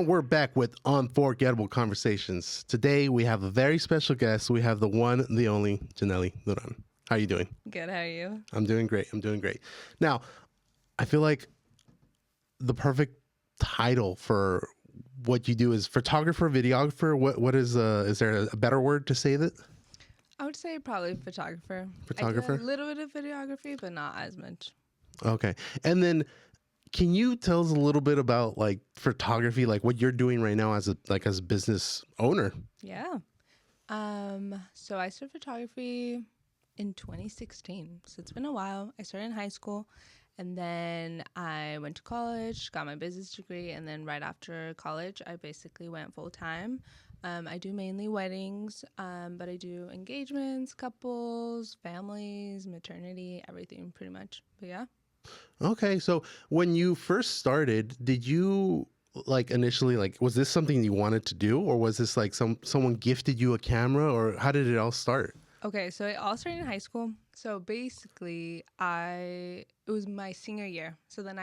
we're back with Unforgettable Conversations. Today we have a very special guest. We have the one, the only, Janelle Duran. How are you doing? Good, how are you? I'm doing great. I'm doing great. Now, I feel like the perfect title for what you do is photographer, videographer. What is there a better word to say that? I would say probably photographer. Photographer? I do a little bit of videography, but not as much. Okay. And then can you tell us a little bit about like photography, like what you're doing right now as a business owner? Yeah. So I started photography in 2016. So it's been a while. I started in high school and then I went to college, got my business degree, and then right after college, I basically went full time. I do mainly weddings, but I do engagements, couples, families, maternity, everything pretty much. But yeah. Okay, so when you first started, did you like initially like was this something you wanted to do, or was this like someone gifted you a camera, or how did it all start? Okay, so it all started in high school. So basically, it was my senior year. So then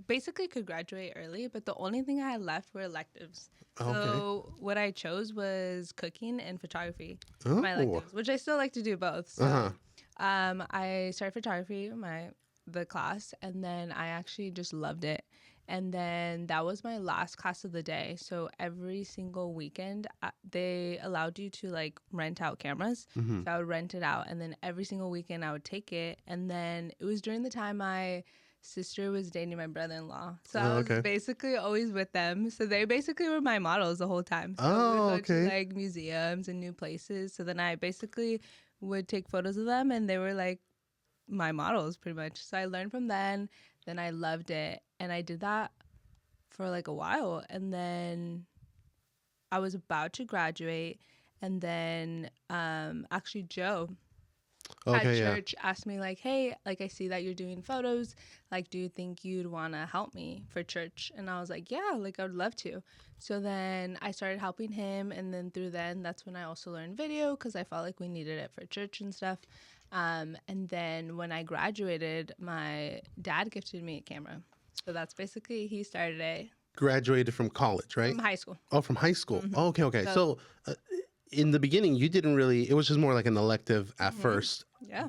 basically could graduate early, but the only thing I had left were electives. Okay. So what I chose was cooking and photography for Oh. my electives, which I still like to do both. So I started photography, the class, and then I actually just loved it. And then that was my last class of the day. So every single weekend, they allowed you to like rent out cameras. Mm-hmm. So I would rent it out. And then every single weekend I would take it. And then it was during the time my sister was dating my brother-in-law. So I was basically always with them. So they basically were my models the whole time. So we would go to like museums and new places. So then I basically would take photos of them and they were like my models pretty much. So I learned from then I loved it, and I did that for like a while, and then I was about to graduate, and then actually Joe at church asked me like, hey, like I see that you're doing photos, like do you think you'd want to help me for church? And I was like, yeah, like I would love to. So then I started helping him, and then that's when I also learned video because I felt like we needed it for church and stuff. And then when I graduated, my dad gifted me a camera. So that's basically, he started it. Graduated from college, right? From high school. Oh, from high school. Mm-hmm. Oh, okay. So in the beginning, you didn't really, it was just more like an elective at first. Yeah.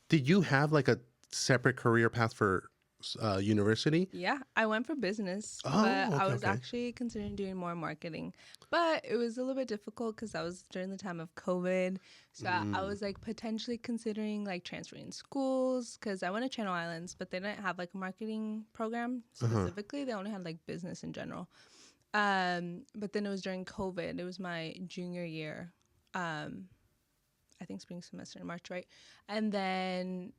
Did you have like a separate career path for university? Yeah, I went for business, but I was actually considering doing more marketing. But it was a little bit difficult because I was during the time of COVID. So I was like potentially considering like transferring schools because I went to Channel Islands, but they didn't have like a marketing program specifically. They only had like business in general. But then it was during COVID. It was my junior year. I think spring semester in March, right? And then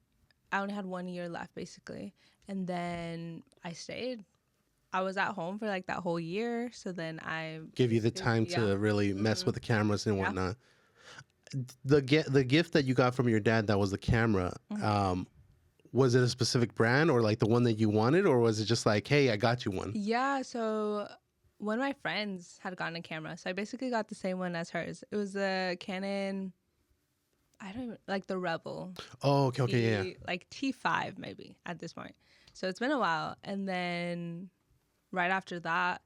I only had 1 year left basically. And then I stayed. I was at home for like that whole year. So then I give you the time to really mess with the cameras and whatnot. The gift that you got from your dad, that was the camera. Was it a specific brand or like the one that you wanted, or was it just like, hey, I got you one? Yeah. So one of my friends had gotten a camera. So I basically got the same one as hers. It was a Canon, I don't even, like the Rebel. Oh, okay, yeah. Like T5 maybe at this point. So it's been a while. And then right after that,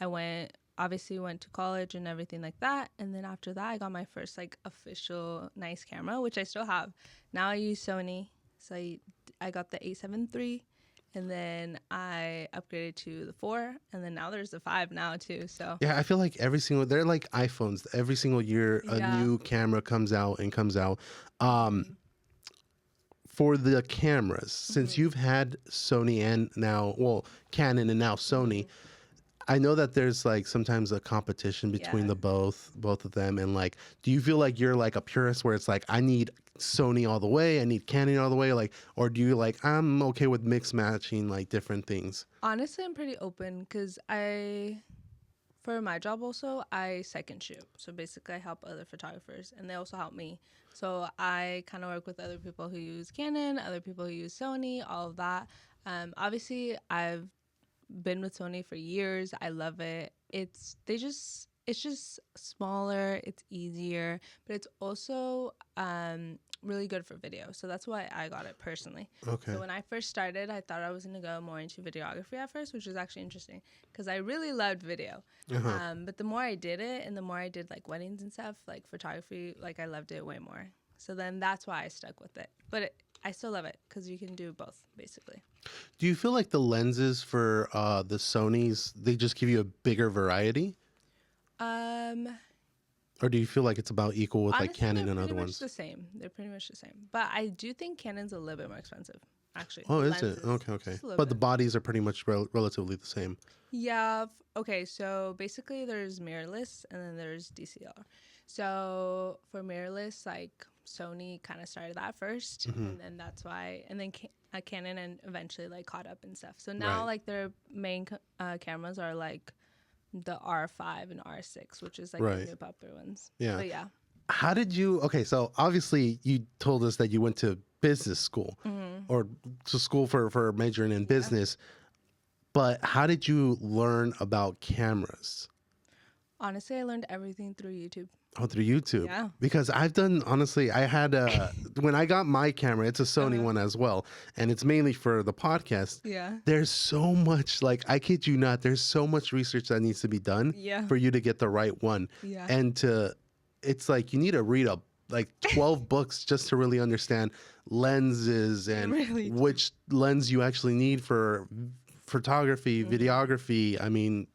I went to college and everything like that. And then after that, I got my first like official nice camera, which I still have. Now I use Sony. So I got the 8-7 III. And then I upgraded to the 4, and then now there's the 5 now too. So yeah, I feel like they're like iPhones. Every single year, a new camera comes out. For the cameras, since you've had Sony and now, well, Canon and now Sony, I know that there's like sometimes a competition between the both of them. And like, do you feel like you're like a purist where it's like, I need Sony all the way, I need Canon all the way, like, or do you like, I'm okay with mix matching like different things? Honestly, I'm pretty open because for my job also, I second shoot. So basically I help other photographers and they also help me. So I kind of work with other people who use Canon, other people who use Sony, all of that. Obviously I've been with Sony for years. I love it. It's just smaller, it's easier, but it's also really good for video. So that's why I got it personally. Okay. So when I first started, I thought I was going to go more into videography at first, which was actually interesting because I really loved video. But the more I did it and the more I did like weddings and stuff, like photography, like I loved it way more. So then that's why I stuck with it. But I still love it because you can do both basically. Do you feel like the lenses for the Sonys, they just give you a bigger variety? Or do you feel like it's about equal with Honestly, like Canon and other pretty much ones? the same. They're pretty much the same. But I do think Canon's a little bit more expensive, actually. Oh, The is it? lenses, Okay. just a little But the bit. bodies are pretty much relatively the same. Yeah. Okay. So basically, there's mirrorless and then there's DCR. So for mirrorless, like Sony kind of started that first, and then that's why, and then Canon and eventually like caught up and stuff. So now Right. like their main cameras are like the R5 and R6, which is like Right. the new popular ones. Yeah. But yeah. How did you? Okay, so obviously you told us that you went to business school or to school for majoring in business, but how did you learn about cameras? Honestly, I learned everything through YouTube. Oh, through YouTube. Yeah. Because I've done, honestly, I had when I got my camera, it's a Sony one as well, and it's mainly for the podcast. Yeah. There's so much, like, I kid you not, there's so much research that needs to be done Yeah. for you to get the right one. Yeah. And it's like you need to read like 12 books just to really understand lenses and Really do. which lens you actually need for photography, videography. I mean,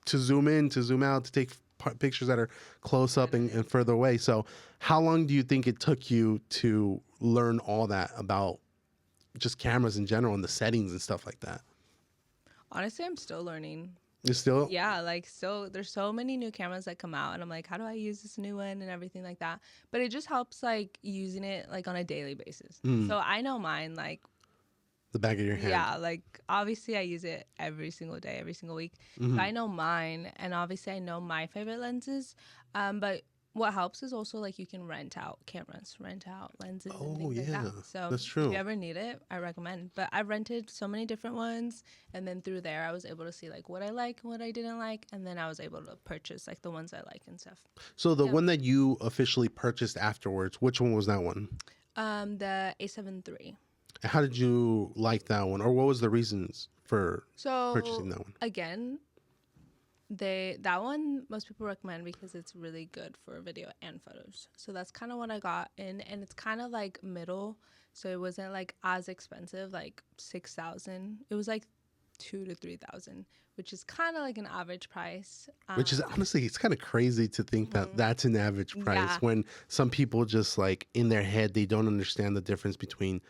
to zoom in, to zoom out, to take pictures that are close up and further away. So how long do you think it took you to learn all that about just cameras in general and the settings and stuff like that? Honestly, I'm still learning. You still? Yeah, like still there's so many new cameras that come out and I'm like, how do I use this new one and everything like that? But it just helps like using it like on a daily basis. So I know mine like The back of your hand. yeah, like obviously I use it every single day, every single week. So I know mine and obviously I know my favorite lenses. But what helps is also like you can rent out cameras, rent out lenses and things like that. So that's true. if you ever need it, I recommend. But I've rented so many different ones and then through there I was able to see like what I like, what I didn't like, and then I was able to purchase like the ones I like and stuff. So the one that you officially purchased afterwards, which one was that one? The A7 III. How did you like that one, or what was the reasons for So purchasing that one? again, that one most people recommend because it's really good for video and photos. So that's kind of what I got in, and it's kind of like middle. So it wasn't like as expensive, like 6,000. It was like 2,000 to 3,000, which is kind of like an average price. Which is honestly, it's kind of crazy to think that that's an average price Yeah. when some people just like in their head they don't understand the difference between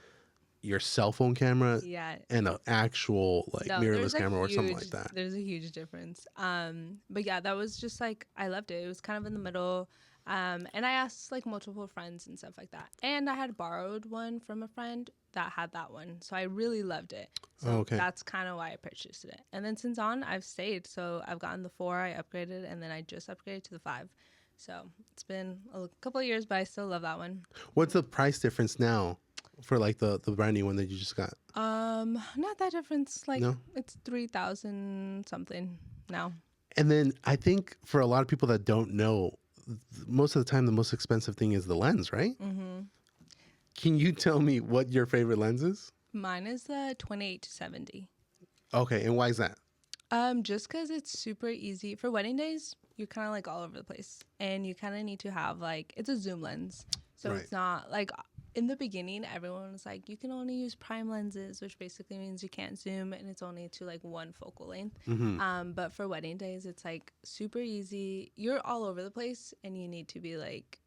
your cell phone camera Yeah. and an actual like No, mirrorless there's a camera or something huge- like that. There's a huge difference. But yeah, that was just like I loved it. It was kind of in the middle. And I asked like multiple friends and stuff like that. And I had borrowed one from a friend that had that one. So I really loved it. So okay. that's kind of why I purchased it. And then since on, I've stayed. So I've gotten the 4, I upgraded, and then I just upgraded to the 5. So it's been a couple of years, but I still love that one. What's the price difference now for like the brand new one that you just got? Not that difference. Like No? it's 3,000 something now. And then I think for a lot of people that don't know, most of the time the most expensive thing is the lens, right? Mm-hmm. Can you tell me what your favorite lens is? Mine is the 28 to 70. Okay, and why is that? Just because it's super easy for wedding days. You're kind of like all over the place, and you kind of need to have like it's a zoom lens, so Right. it's not like in the beginning everyone was like you can only use prime lenses, which basically means you can't zoom and it's only to like one focal length. But for wedding days, it's like super easy. You're all over the place, and you need to be like.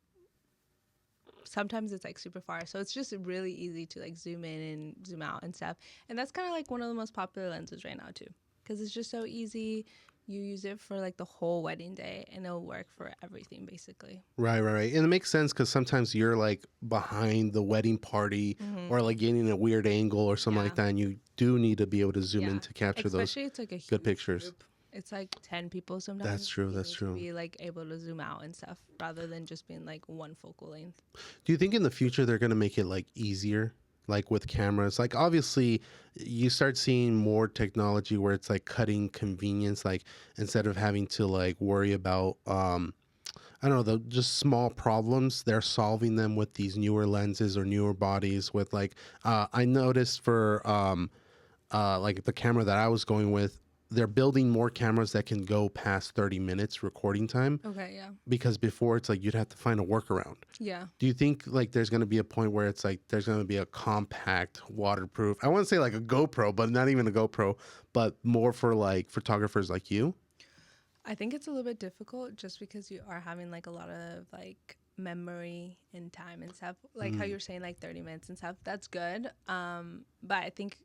Sometimes it's like super far, so it's just really easy to like zoom in and zoom out and stuff. And that's kind of like one of the most popular lenses right now too, because it's just so easy. You use it for like the whole wedding day and it'll work for everything basically. Right. And it makes sense because sometimes you're like behind the wedding party or like getting a weird angle or something like that, and you do need to be able to zoom in to capture Especially it's like a huge good pictures. group. It's like 10 people sometimes. That's true, You that's need true. To be like able to zoom out and stuff rather than just being like one focal length. Do you think in the future they're going to make it like easier, like with cameras? Like obviously you start seeing more technology where it's like cutting convenience, like instead of having to like worry about, I don't know, the just small problems, they're solving them with these newer lenses or newer bodies with like I noticed for like the camera that I was going with, they're building more cameras that can go past 30 minutes recording time. Okay, yeah. Because before it's like you'd have to find a workaround. Yeah. Do you think like there's going to be a point where it's like there's going to be a compact, waterproof, I wouldn't say like a GoPro, but not even a GoPro, but more for like photographers like you? I think it's a little bit difficult just because you are having like a lot of like memory and time and stuff. Like how you're saying like 30 minutes and stuff. That's good. But I think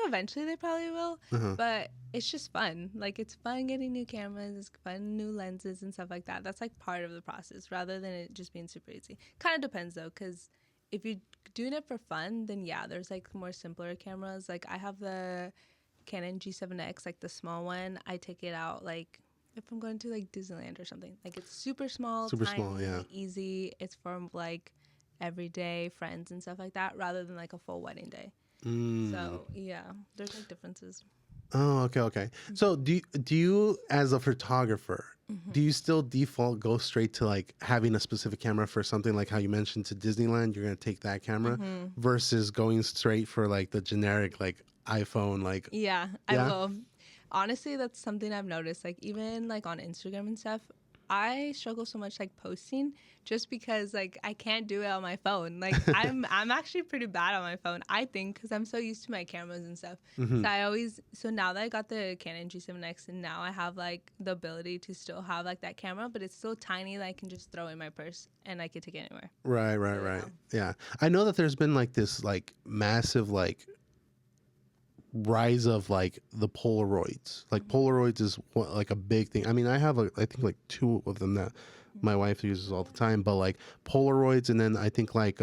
eventually they probably will. But it's just fun. Like it's fun getting new cameras, it's fun new lenses and stuff like that. That's like part of the process rather than it just being super easy. Kind of depends though, because if you're doing it for fun, then yeah, there's like more simpler cameras. Like I have the Canon G7X, like the small one. I take it out like if I'm going to like Disneyland or something. Like it's super small, Super tiny, small, yeah. easy. It's for like everyday friends and stuff like that rather than like a full wedding day. So yeah, there's like differences. Oh, okay. So do you as a photographer, do you still default go straight to like having a specific camera for something like how you mentioned to Disneyland, you're going to take that camera versus going straight for like the generic like iPhone like Yeah, I will. Honestly, that's something I've noticed. Like even like on Instagram and stuff, I struggle so much like posting just because like I can't do it on my phone. Like I'm actually pretty bad on my phone, I think, because I'm so used to my cameras and stuff. So now that I got the Canon G7X and now I have like the ability to still have like that camera, but it's so tiny that I can just throw it in my purse and I can take it anywhere. Right. Yeah. I know that there's been like this like massive like rise of like the Polaroids. Like Polaroids is like a big thing. I mean, I have I think like two of them that my wife uses all the time, but like Polaroids, and then I think like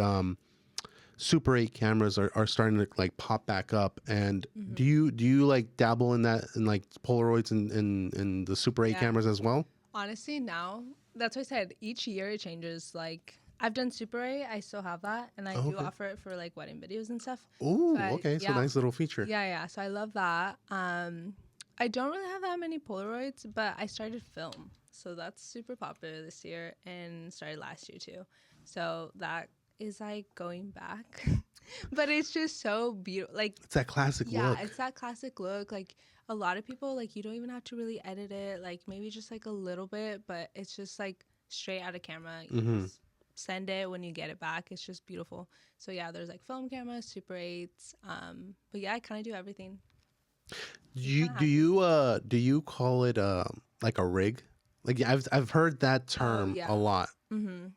Super 8 cameras are starting to like pop back up. And do you like dabble in that, in like Polaroids and the Super 8 cameras as well? Honestly, now that's what I said. Each year it changes. Like I've done Super 8, I still have that, and I do offer it for like wedding videos and stuff. Oh, okay, so nice little feature. Yeah. So I love that. I don't really have that many Polaroids, but I started film, so that's super popular this year and started last year too. So that is like going back, but it's just so beautiful. Like it's that classic look. Yeah, it's that classic look. Like a lot of people, like you don't even have to really edit it. Like maybe just like a little bit, but it's just like straight out of camera. You just send it when you get it back. It's just beautiful. So yeah, there's like film cameras, Super 8s. But yeah, I kind of do everything. Do you call it like a rig? Like I've heard that term a lot.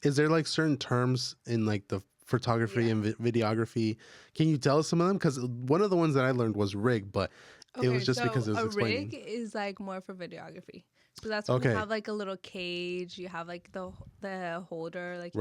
Is there like certain terms in like the photography and videography? Can you tell us some of them? Because one of the ones that I learned was rig, but it was just because it was explaining. A rig is like more for videography. So that's when you have like a little cage, you have like the holder, like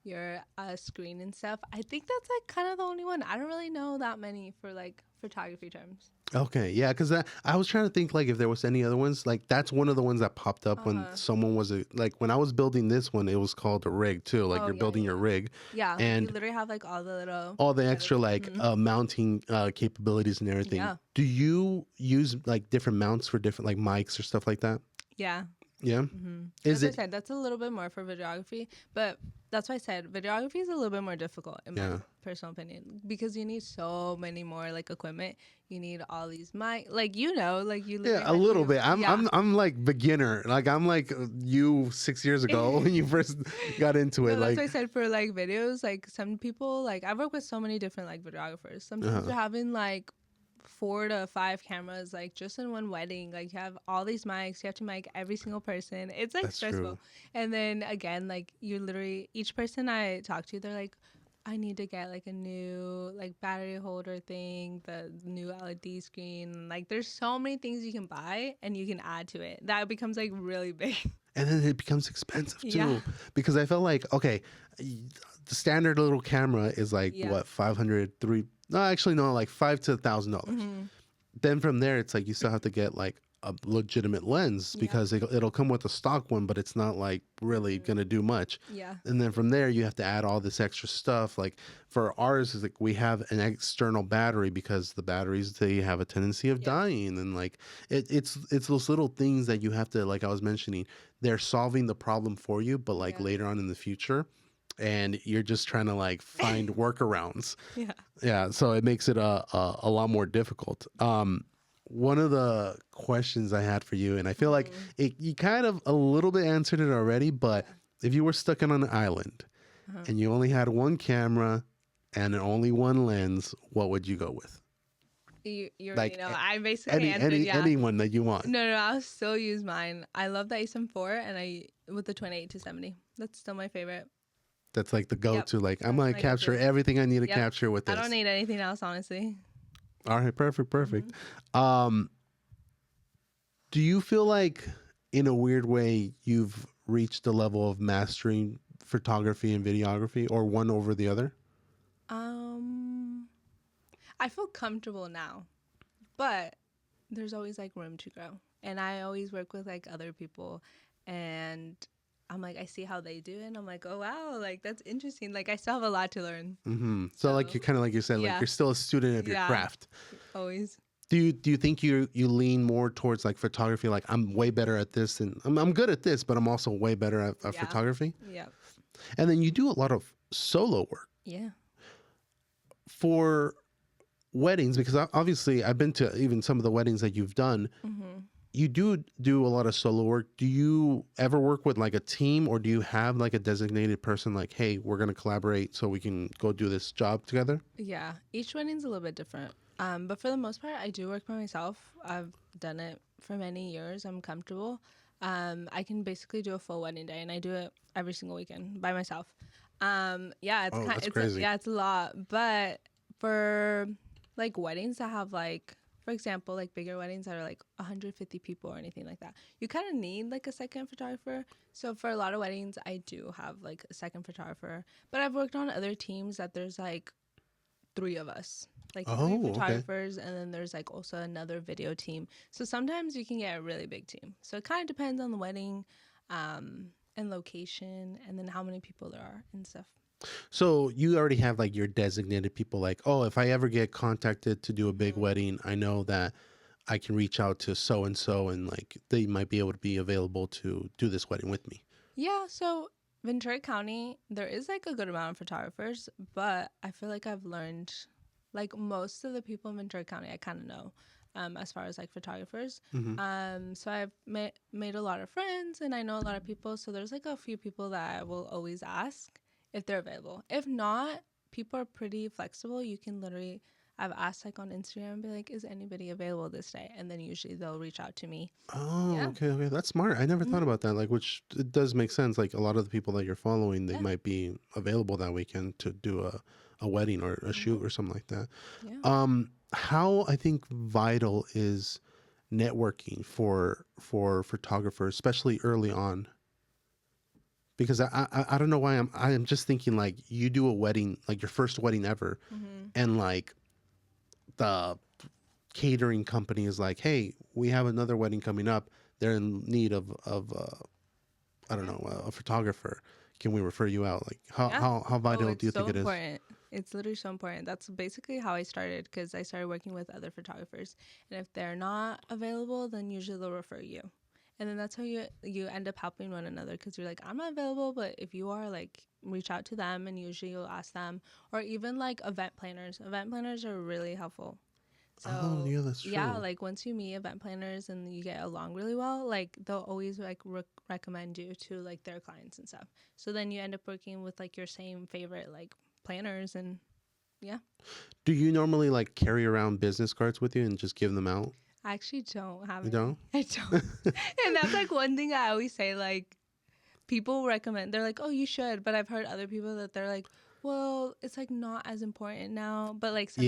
your screen and stuff. I think that's like kind of the only one. I don't really know that many for like photography terms. Okay, yeah, because I was trying to think like if there was any other ones. Like that's one of the ones that popped up when someone was like when I was building this one, it was called a rig too. Like you're building your rig. Yeah, and you literally have like all the extra like mounting capabilities and everything. Yeah. Do you use like different mounts for different like mics or stuff like that? Yeah. Yeah. As I said, that's a little bit more for videography, but that's why I said videography is a little bit more difficult in my personal opinion, because you need so many more like equipment. You need all these like you a little bit. I'm like beginner. Like I'm like you 6 years ago when you first got into it. That's like why I said for like videos, like some people, like I've worked with so many different like videographers. Sometimes they're having like 4 to 5 cameras, like just in one wedding. Like you have all these mics, you have to mic every single person. It's like stressful. True. And then again, like you literally, each person I talk to, they're like, I need to get like a new like battery holder thing, the new LED screen. Like there's so many things you can buy and you can add to it. That becomes like really big. And then it becomes expensive too, because I felt like, okay, the standard little camera is like what, 500, no, actually no, like $5,000 to $1,000. Then from there, it's like you still have to get like a legitimate lens because it'll come with a stock one, but it's not like really gonna do much. Yeah. And then from there you have to add all this extra stuff. Like for ours is like we have an external battery because the batteries, they have a tendency of dying, and like it's those little things that you have to, like I was mentioning, they're solving the problem for you, but like later on in the future, and you're just trying to like find workarounds. Yeah, so it makes it a lot more difficult. One of the questions I had for you, and I feel like you kind of a little bit answered it already, but if you were stuck on an island and you only had one camera and only one lens, what would you go with? You like, already know. I basically answered, anyone that you want. No, I'll still use mine. I love the A7 IV and with the 28-70. That's still my favorite. That's like the go-to. Like, I'm going to capture everything I need to capture with this. I don't need anything else, honestly. All right, perfect. Do you feel like, in a weird way, you've reached the level of mastering photography and videography, or one over the other? I feel comfortable now, but there's always like room to grow. And I always work with like other people, and I'm like, I see how they do it, and I'm like, oh wow, like that's interesting. Like I still have a lot to learn. So like you kind of, like you said, like you're still a student of your craft. Always. Do you think you lean more towards like photography? Like, I'm way better at this, and I'm good at this, but I'm also way better at photography. Yeah. And then you do a lot of solo work. Yeah. For weddings, because obviously I've been to even some of the weddings that you've done. You do a lot of solo work. Do you ever work with like a team, or do you have like a designated person like, hey, we're going to collaborate so we can go do this job together? Yeah. Each wedding's a little bit different. But for the most part, I do work by myself. I've done it for many years. I'm comfortable. I can basically do a full wedding day, and I do it every single weekend by myself. It's crazy. It's a lot. But for like weddings that have like, for example, like bigger weddings that are like 150 people or anything like that, you kind of need like a second photographer. So for a lot of weddings, I do have like a second photographer. But I've worked on other teams that there's like 3 of us, like 3 photographers, and then there's like also another video team. So sometimes you can get a really big team. So it kind of depends on the wedding and location, and then how many people there are and stuff. So you already have like your designated people, like, oh, if I ever get contacted to do a big wedding, I know that I can reach out to so-and-so, and like they might be able to be available to do this wedding with me. Yeah, so Ventura County, there is like a good amount of photographers, but I feel like I've learned, like most of the people in Ventura County I kind of know, as far as like photographers. So I've made a lot of friends, and I know a lot of people. So there's like a few people that I will always ask if they're available. If not, people are pretty flexible. You can literally, I've asked like on Instagram and be like, is anybody available this day? And then usually they'll reach out to me. Okay. That's smart. I never thought about that. Like, which it does make sense. Like a lot of the people that you're following, they might be available that weekend to do a wedding or a shoot or something like that. How I think vital is networking for photographers, especially early on. Because I don't know why I'm just thinking, like, you do a wedding, like your first wedding ever, and like the catering company is like, hey, we have another wedding coming up. They're in need of I don't know, a photographer. Can we refer you out? Like, how vital do you think it is? It's literally so important. That's basically how I started, because I started working with other photographers, and if they're not available, then usually they'll refer you. And then that's how you end up helping one another, because you're like, I'm not available, but if you are, like, reach out to them, and usually you'll ask them. Or even like event planners. Event planners are really helpful. So that's true. Yeah, like once you meet event planners and you get along really well, like they'll always like recommend you to like their clients and stuff. So then you end up working with like your same favorite like planners, and yeah. Do you normally like carry around business cards with you and just give them out? I actually don't have any. Don't? I don't. And that's like one thing I always say, like people recommend, they're like, oh, you should, but I've heard other people that they're like, well, it's like not as important now, but like like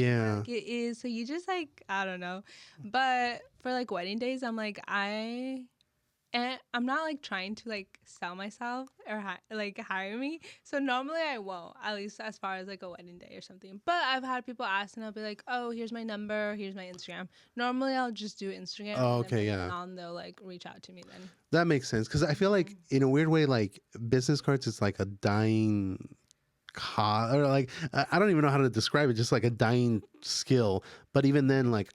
it is. So you just like, I don't know. But for like wedding days, I'm like, I And I'm not like trying to like sell myself or like hire me. So normally I won't, at least as far as like a wedding day or something. But I've had people ask and I'll be like, oh, here's my number, here's my Instagram. Normally I'll just do Instagram. Oh, and okay, then yeah. on, they'll like reach out to me then. That makes sense because I feel like in a weird way, like business cards is like a dying or like I don't even know how to describe it, just like a dying skill. But even then, like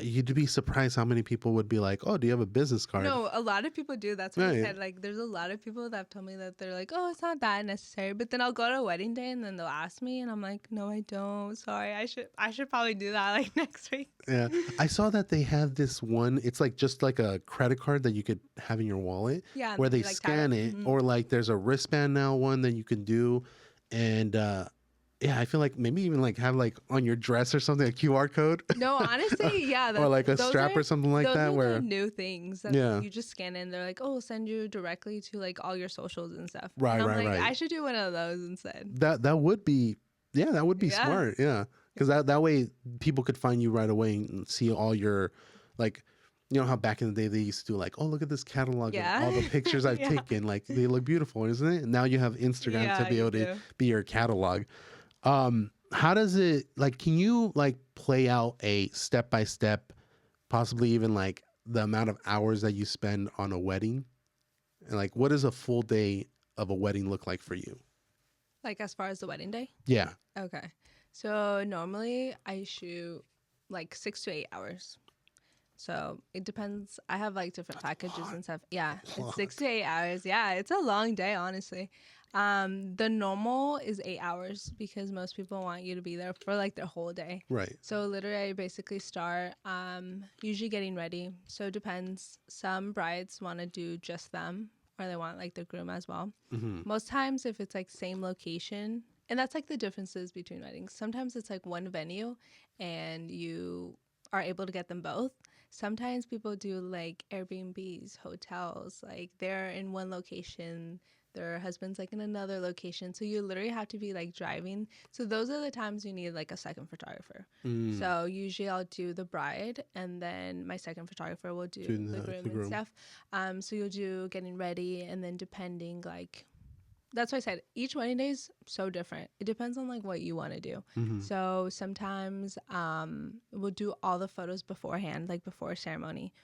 you'd be surprised how many people would be like, "Oh, do you have a business card?" No, a lot of people do. That's what I said. Like, there's a lot of people that have told me that they're like, "Oh, it's not that necessary." But then I'll go to a wedding day and then they'll ask me, and I'm like, "No, I don't. Sorry, I should probably do that like next week." Yeah, I saw that they have this one. It's like just like a credit card that you could have in your wallet. Yeah, where they like scan it, or like there's a wristband now one that you can do, and yeah, I feel like maybe even like have like on your dress or something a QR code. No, honestly, yeah, or like a strap or something like that. Those are new things. That yeah, you just scan it and they're like, oh, send you directly to like all your socials and stuff. Right, and I'm right, like, right. I should do one of those instead. That would be, yeah, that would be smart. Yeah, because that way people could find you right away and see all your, like, you know how back in the day they used to do like, oh, look at this catalog of all the pictures I've taken, like they look beautiful, isn't it? And now you have Instagram to be able to be your catalog. How does it, like, can you like play out a step by step, possibly even like the amount of hours that you spend on a wedding? And like, what does a full day of a wedding look like for you? Like as far as the wedding day? Yeah. Okay. So normally I shoot like 6 to 8 hours. So it depends. I have like different packages and stuff. Yeah, it's 6 to 8 hours. Yeah, it's a long day, honestly. The normal is 8 hours because most people want you to be there for like their whole day. Right. So literally I basically start usually getting ready. So it depends. Some brides want to do just them or they want like the groom as well. Mm-hmm. Most times if it's like same location, and that's like the differences between weddings. Sometimes it's like one venue and you are able to get them both. Sometimes people do like Airbnbs, hotels, like they're in one location, their husband's like in another location. So you literally have to be like driving. So those are the times you need like a second photographer. So usually I'll do the bride and then my second photographer will do the groom and stuff. So you'll do getting ready and then depending like, that's why I said each wedding day is so different. It depends on like what you want to do. Mm-hmm. So sometimes we'll do all the photos beforehand, like before ceremony.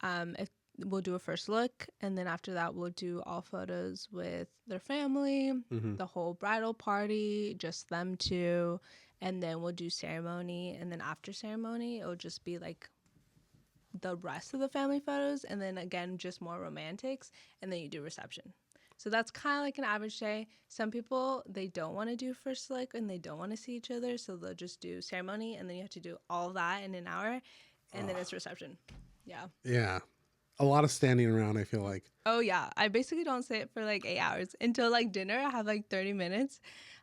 If we'll do a first look, and then after that we'll do all photos with their family, the whole bridal party, just them two, and then we'll do ceremony, and then after ceremony it'll just be like the rest of the family photos, and then again just more romantics, and then you do reception. So that's kind of like an average day. Some people, they don't want to do first look and they don't want to see each other. So they'll just do ceremony and then you have to do all of that in an hour and then it's reception. Yeah. Yeah. A lot of standing around, I feel like. Oh, yeah. I basically don't sit for like 8 hours until like dinner. I have like 30 minutes.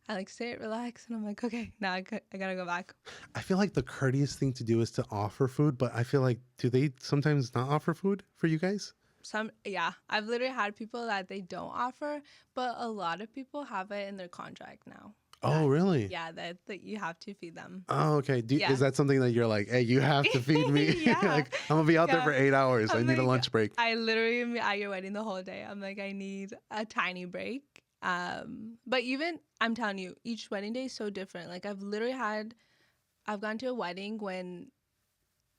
I like sit, relax, and I'm like, okay, now I gotta go back. I feel like the courteous thing to do is to offer food, but I feel like, do they sometimes not offer food for you guys? I've literally had people that they don't offer, but a lot of people have it in their contract now. Oh, really? Yeah, that you have to feed them. Oh, okay. Is that something that you're like, hey, you have to feed me? Like, I'm gonna be out there for 8 hours. I need a lunch break. I literally am at your wedding the whole day. I'm like, I need a tiny break. But even, I'm telling you, each wedding day is so different. Like I've gone to a wedding when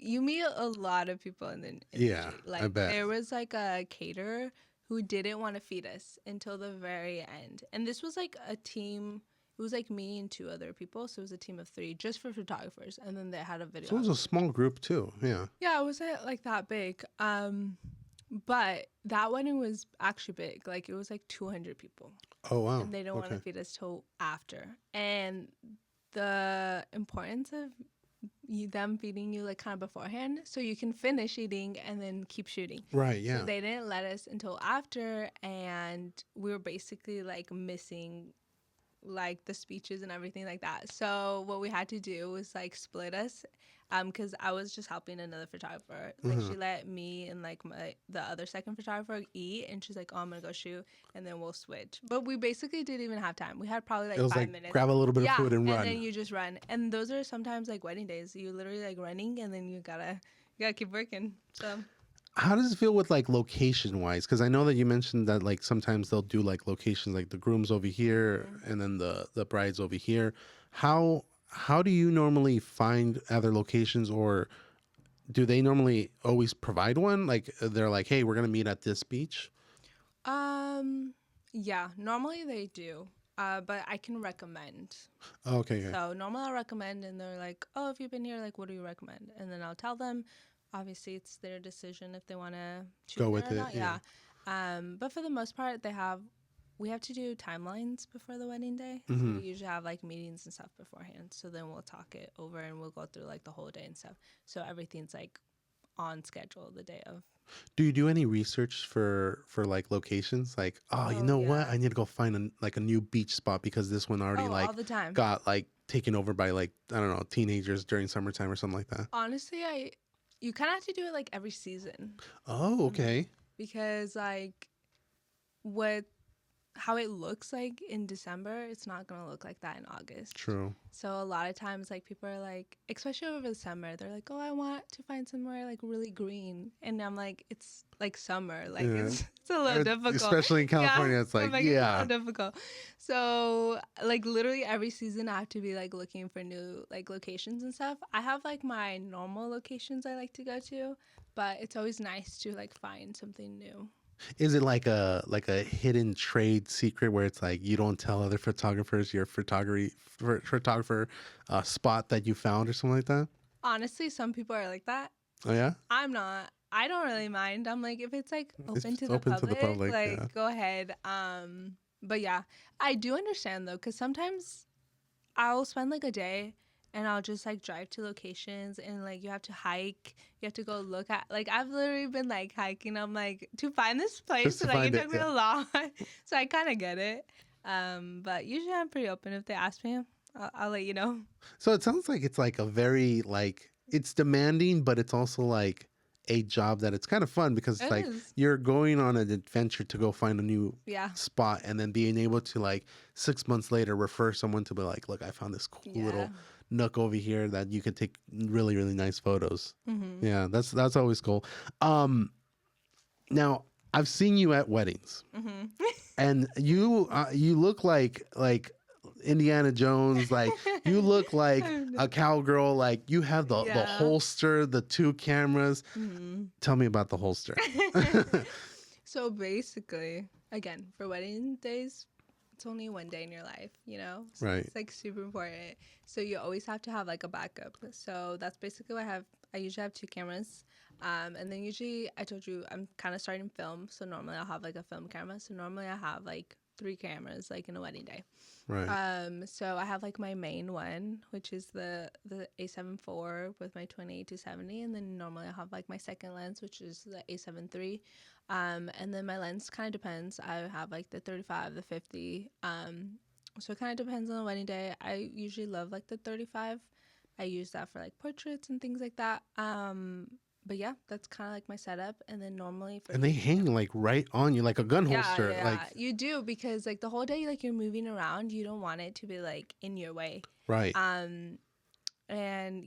you meet a lot of people in the industry. Yeah, like I bet. There was like a caterer who didn't want to feed us until the very end. And this was like a team. It was like me and 2 other people. So it was a team of 3 just for photographers. And then they had a video. So it was a small group too. Yeah. Yeah, it wasn't like that big. But that wedding was actually big. Like it was like 200 people. Oh, wow. And they don't want to feed us till after. And the importance of them feeding you like kind of beforehand so you can finish eating and then keep shooting. Right, yeah. So they didn't let us until after, and we were basically like missing like the speeches and everything like that. So what we had to do was like split us, because I was just helping another photographer. Like she let me and like the other second photographer eat, and she's like, oh, I'm gonna go shoot, and then we'll switch. But we basically didn't even have time. We had probably like 5 minutes. Grab a little bit of food and run. And then you just run. And those are sometimes like wedding days. You literally like running, and then you gotta keep working. So How does it feel with like location wise? Because I know that you mentioned that like sometimes they'll do like locations like the groom's over here and then the bride's over here. How do you normally find other locations, or do they normally always provide one? Like they're like, hey, we're gonna meet at this beach. Um, yeah, normally they do. But I can recommend. Oh, okay, okay. So normally I'll recommend, and they're like, "Oh, if you've been here, like, what do you recommend?" And then I'll tell them. Obviously, it's their decision if they want to choose Go it with or it. not. Yeah. Yeah. But for the most part, we have to do timelines before the wedding day. So Mm-hmm. we usually have like meetings and stuff beforehand. So then we'll talk it over and we'll go through like the whole day and stuff. So everything's like on schedule the day of. Do you do any research for like locations? Like, oh, you Oh know what? yeah. I need to go find a new beach spot because this one already Oh, like all the time. got like taken over by like I don't know teenagers during summertime or something like that. Honestly, you kind of have to do it like every season. Oh, okay. Because like what how it looks like in December, it's not gonna look like that in August. True. So a lot of times, like people are like, especially over the summer, they're like, "Oh, I want to find somewhere like really green," and I'm like, "It's like summer, like Yeah. it's a little difficult, Especially in California. Yeah, It's like, I'm like, it's a yeah. little difficult." So like literally every season, I have to be like looking for new like locations and stuff. I have like my normal locations I like to go to, but it's always nice to like find something new. Is it like a hidden trade secret where it's like you don't tell other photographers your photographer spot that you found or something like that? Honestly, some people are like that. Oh yeah, I'm not. I don't really mind. I'm like, if it's like open to it's the open to the public, public. like Yeah. go ahead. But yeah, I do understand though, because sometimes I'll spend like a day and I'll just like drive to locations and like you have to hike, you have to go look at like I've literally been like hiking. I'm like to find this place, Just to like it find it. took me Yeah. a lot, so I kind of get it. But usually I'm pretty open. If they ask me, I'll let you know. So it sounds like it's like a very like it's demanding, but it's also like a job that it's kind of fun because it's It like is, you're going on an adventure to go find a new yeah, spot and then being able to like 6 months later refer someone to be like, look, I found this cool yeah. little nook over here that you can take really, really nice photos. Mm-hmm. Yeah, that's always cool. Um Now I've seen you at weddings Mm-hmm. and you look like Indiana Jones, like you look like a cowgirl, like you have the Yeah. holster, the two cameras. Mm-hmm. Tell me about the holster. So basically, again, for wedding days, it's only one day in your life, you know? So Right. it's like super important. So you always have to have like a backup. So that's basically what I have. I usually have two cameras. And then usually I told you I'm kind of starting film. So normally I'll have like a film camera. So normally I have like three cameras like in a wedding day. Right. So I have like my main one, which is the A7 IV with my 28 to 70, and then normally I have like my second lens, which is the A7 III. And then my lens kind of depends. I have like the 35, the 50. So it kind of depends on the wedding day. I usually love like the 35. I use that for like portraits and things like that. But yeah, that's kind of like my setup. And then normally for And they hang like right on you like a gun yeah, holster. yeah, Like you do because like the whole day like you're moving around, you don't want it to be like in your way. right. And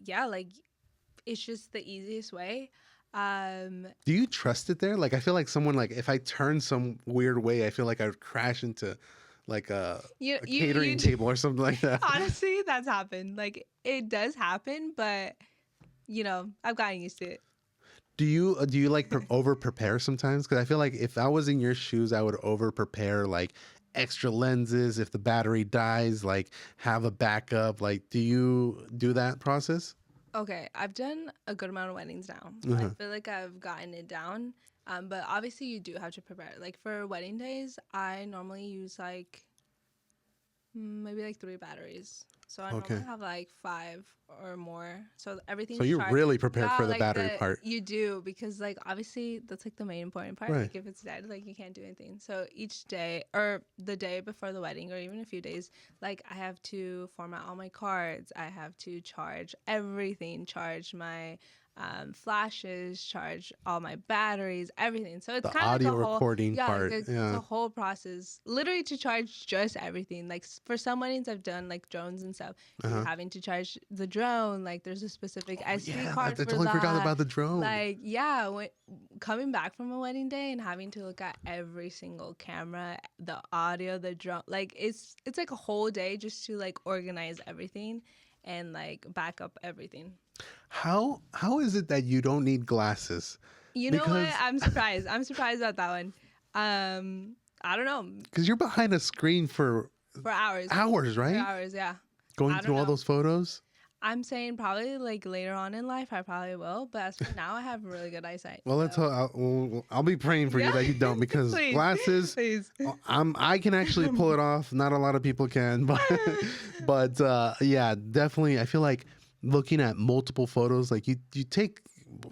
yeah, like it's just the easiest way. Do you trust it there? Like I feel like someone like if I turn some weird way, I feel like I would crash into like a catering table or something like that. Honestly, that's happened. Like it does happen, but you know, I've gotten used to it. Do you like over prepare sometimes? Because I feel like if I was in your shoes, I would over prepare like extra lenses. If the battery dies, like have a backup. Like, do you do that process? Okay, I've done a good amount of weddings now, so I feel like I've gotten it down. But obviously, you do have to prepare. Like for wedding days, I normally use like maybe like 3 batteries. So I Okay. normally have like 5 or more. So everything's So you're charged. really prepared Yeah, for the like battery part, you do because like obviously that's like the main important part. right? Like if it's dead, like you can't do anything. So each day or the day before the wedding or even a few days, like I have to format all my cards. I have to charge everything, charge my flashes, charge all my batteries, everything. So it's The kind of audio like a whole recording yeah, part, like it's yeah. a whole process, literally to charge just everything. Like for some weddings I've done like drones and stuff. You're having to charge the drone. Like there's a specific SD Yeah, card I for totally forgot that. about the drone. Like, yeah, coming back from a wedding day and having to look at every single camera, the audio, the drone, like it's like a whole day just to like organize everything and like back up everything. How is it that you don't need glasses? You know what? I'm surprised. I'm surprised about that one. I don't know. Because you're behind a screen for hours. Hours, right? For hours, yeah. Going through all those photos. I'm saying probably like later on in life, I probably will. But as for now, I have really good eyesight. Well, let's. I'll be praying for you that you don't, because Please, glasses. Please. I can actually pull it off. Not a lot of people can, but yeah, definitely. I feel like looking at multiple photos, like you take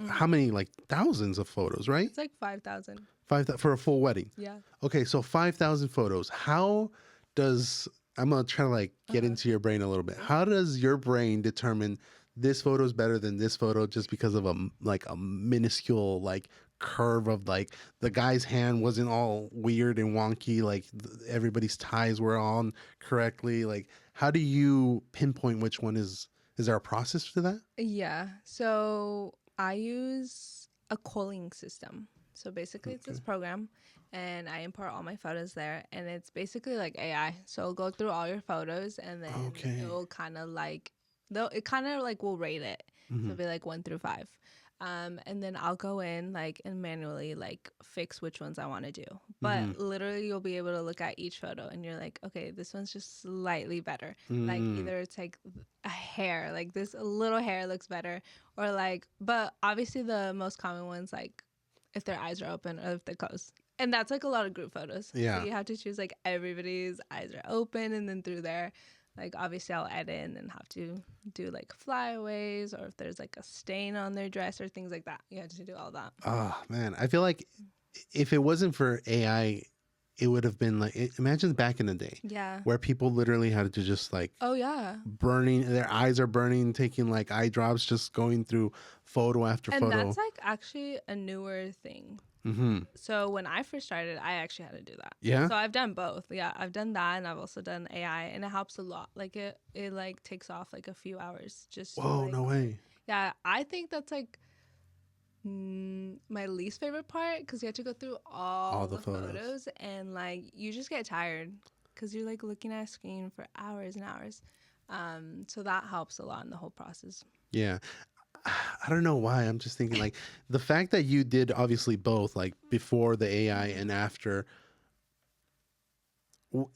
how many, like thousands of photos, right? It's like 5,000. 5,000 for a full wedding. Yeah. Okay, so 5,000 photos. How does I'm gonna try to like get into your brain a little bit. How does your brain determine this photo is better than this photo just because of a minuscule like curve of like the guy's hand wasn't all weird and wonky, like everybody's ties were on correctly? Like, how do you pinpoint which one is there a process to that? Yeah. So I use a culling system. So basically it's this program and I import all my photos there, and it's basically like AI. So it'll go through all your photos and then it'll kind of like, it kind of like will rate it. So it'll be like 1 through 5. And then I'll go in like and manually like fix which ones I want to do. But literally you'll be able to look at each photo and you're like, okay, this one's just slightly better. Like either it's like a hair, like this little hair looks better, or like, but obviously the most common ones, like if their eyes are open or if they're closed. And that's like a lot of group photos. Yeah. So you have to choose like everybody's eyes are open, and then through there, like obviously I'll edit and then have to do like flyaways, or if there's like a stain on their dress or things like that. You have to do all that. Oh man, I feel like if it wasn't for AI, it would have been like, imagine back in the day. Yeah. Where people literally had to just like, oh yeah, burning, their eyes are burning, taking like eye drops, just going through photo after and photo. that's like actually a newer thing. So when I first started, I actually had to do that. Yeah. So I've done both. Yeah, I've done that, and I've also done AI, and it helps a lot. Like it like takes off like a few hours just. Whoa, no way. Yeah, I think that's like my least favorite part, because you have to go through all the photos, and like you just get tired because you're like looking at a screen for hours and hours. So that helps a lot in the whole process. Yeah. I don't know why. I'm just thinking like the fact that you did obviously both, like before the AI and after.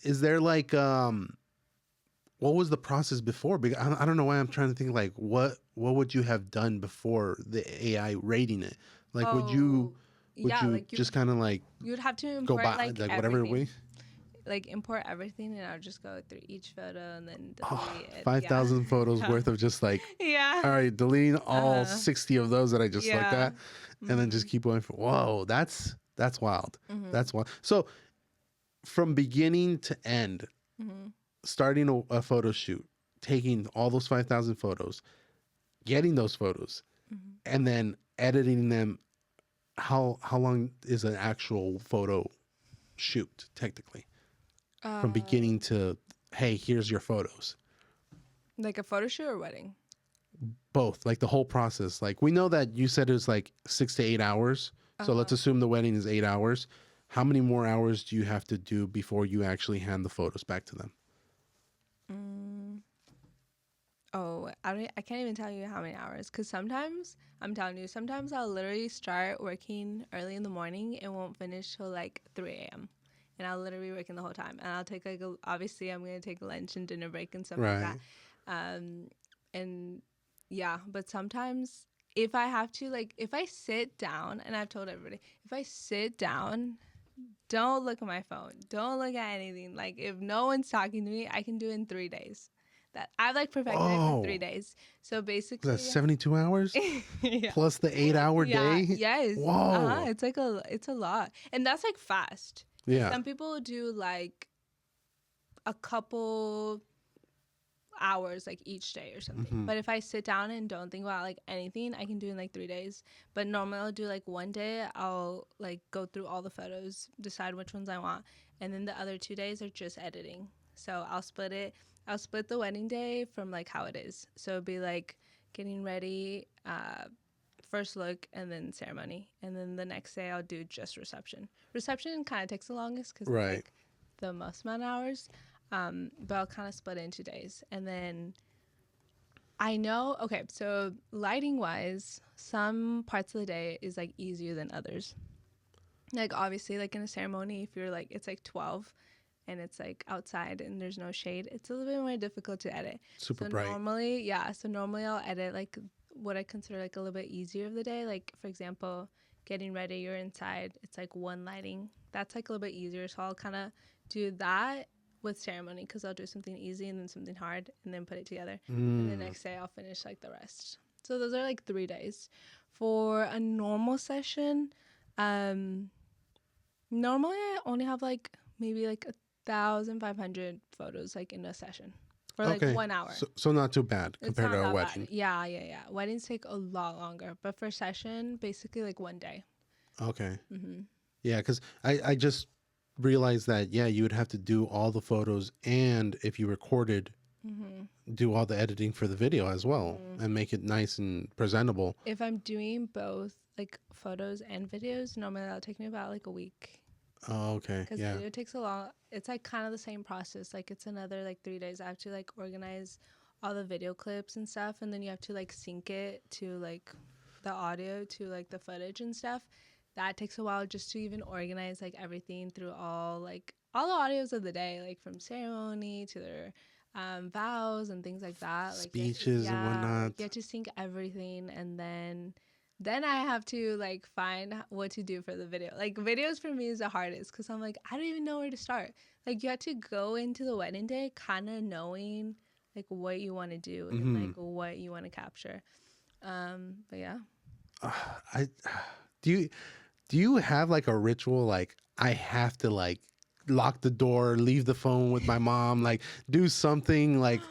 Is there like what was the process before? Because I don't know why I'm trying to think like what would you have done before the AI rating it? Like would you like just kind of like you'd have to go import by like whatever way? Like import everything, and I'll just go through each photo and then delete it. 5,000 photos worth of just like, yeah. All right, deleting all 60 of those that I just looked at, and then just keep going. Whoa, that's wild. That's wild. So from beginning to end, starting a photo shoot, taking all those 5,000 photos, getting those photos, and then editing them. How long is an actual photo shoot technically? From beginning to, hey, here's your photos. Like a photo shoot or wedding? Both, like the whole process. Like we know that you said it was like 6 to 8 hours. So let's assume the wedding is 8 hours. How many more hours do you have to do before you actually hand the photos back to them? Oh, I can't even tell you how many hours, because sometimes, I'm telling you, sometimes I'll literally start working early in the morning and won't finish till like 3 a.m. And I'll literally be working the whole time. And I'll take like, obviously I'm going to take lunch and dinner break and stuff like that. And yeah, but sometimes if I have to, like, if I sit down, and I've told everybody, if I sit down, don't look at my phone. Don't look at anything. Like, if no one's talking to me, I can do it in 3 days. That I've like perfected it in 3 days. So basically, that's 72 hours yeah. plus the 8-hour day. Yes. Whoa. It's like it's a lot, and that's like fast. Yeah. Some people do like a couple hours like each day or something. But if I sit down and don't think about like anything, I can do in like 3 days. But normally I'll do like one day, I'll like go through all the photos, decide which ones I want, and then the other 2 days are just editing. So I'll split it. I'll split the wedding day from like how it is. So it'd be like getting ready, first look, and then ceremony. And then the next day I'll do just reception. Reception kind of takes the longest because it's like the most amount of hours. But I'll kind of split it into days. And then I know, okay, so lighting wise, some parts of the day is like easier than others. Like obviously like in a ceremony, if you're like, it's like 12 and it's like outside and there's no shade, it's a little bit more difficult to edit. Super bright. So normally I'll edit like what I consider like a little bit easier of the day. Like for example, getting ready, you're inside, it's like one lighting. That's like a little bit easier. So I'll kind of do that with ceremony because I'll do something easy and then something hard and then put it together. And the next day I'll finish like the rest. So those are like 3 days. For a normal session, normally I only have like maybe like 1,500 photos like in a session for like 1 hour. So not too bad compared to a wedding. Bad. Yeah. Weddings take a lot longer, but for session, basically like 1 day. Okay. Yeah, because I just realized that, yeah, you would have to do all the photos and if you recorded, do all the editing for the video as well and make it nice and presentable. If I'm doing both like photos and videos, normally that'll take me about like a week. Oh, okay. Because video takes a long, it's like kind of the same process. Like it's another like 3 days. I have to like organize all the video clips and stuff. And then you have to like sync it to like the audio to like the footage and stuff. That takes a while just to even organize like everything through all the audios of the day, like from ceremony to their vows and things like that. Like speeches and whatnot. You have to sync everything, and then I have to like find what to do for the video. Like videos for me is the hardest because I'm like, I don't even know where to start. Like you have to go into the wedding day kind of knowing like what you want to do and like what you want to capture. But yeah. Do you have like a ritual, like I have to like lock the door, leave the phone with my mom, like do something like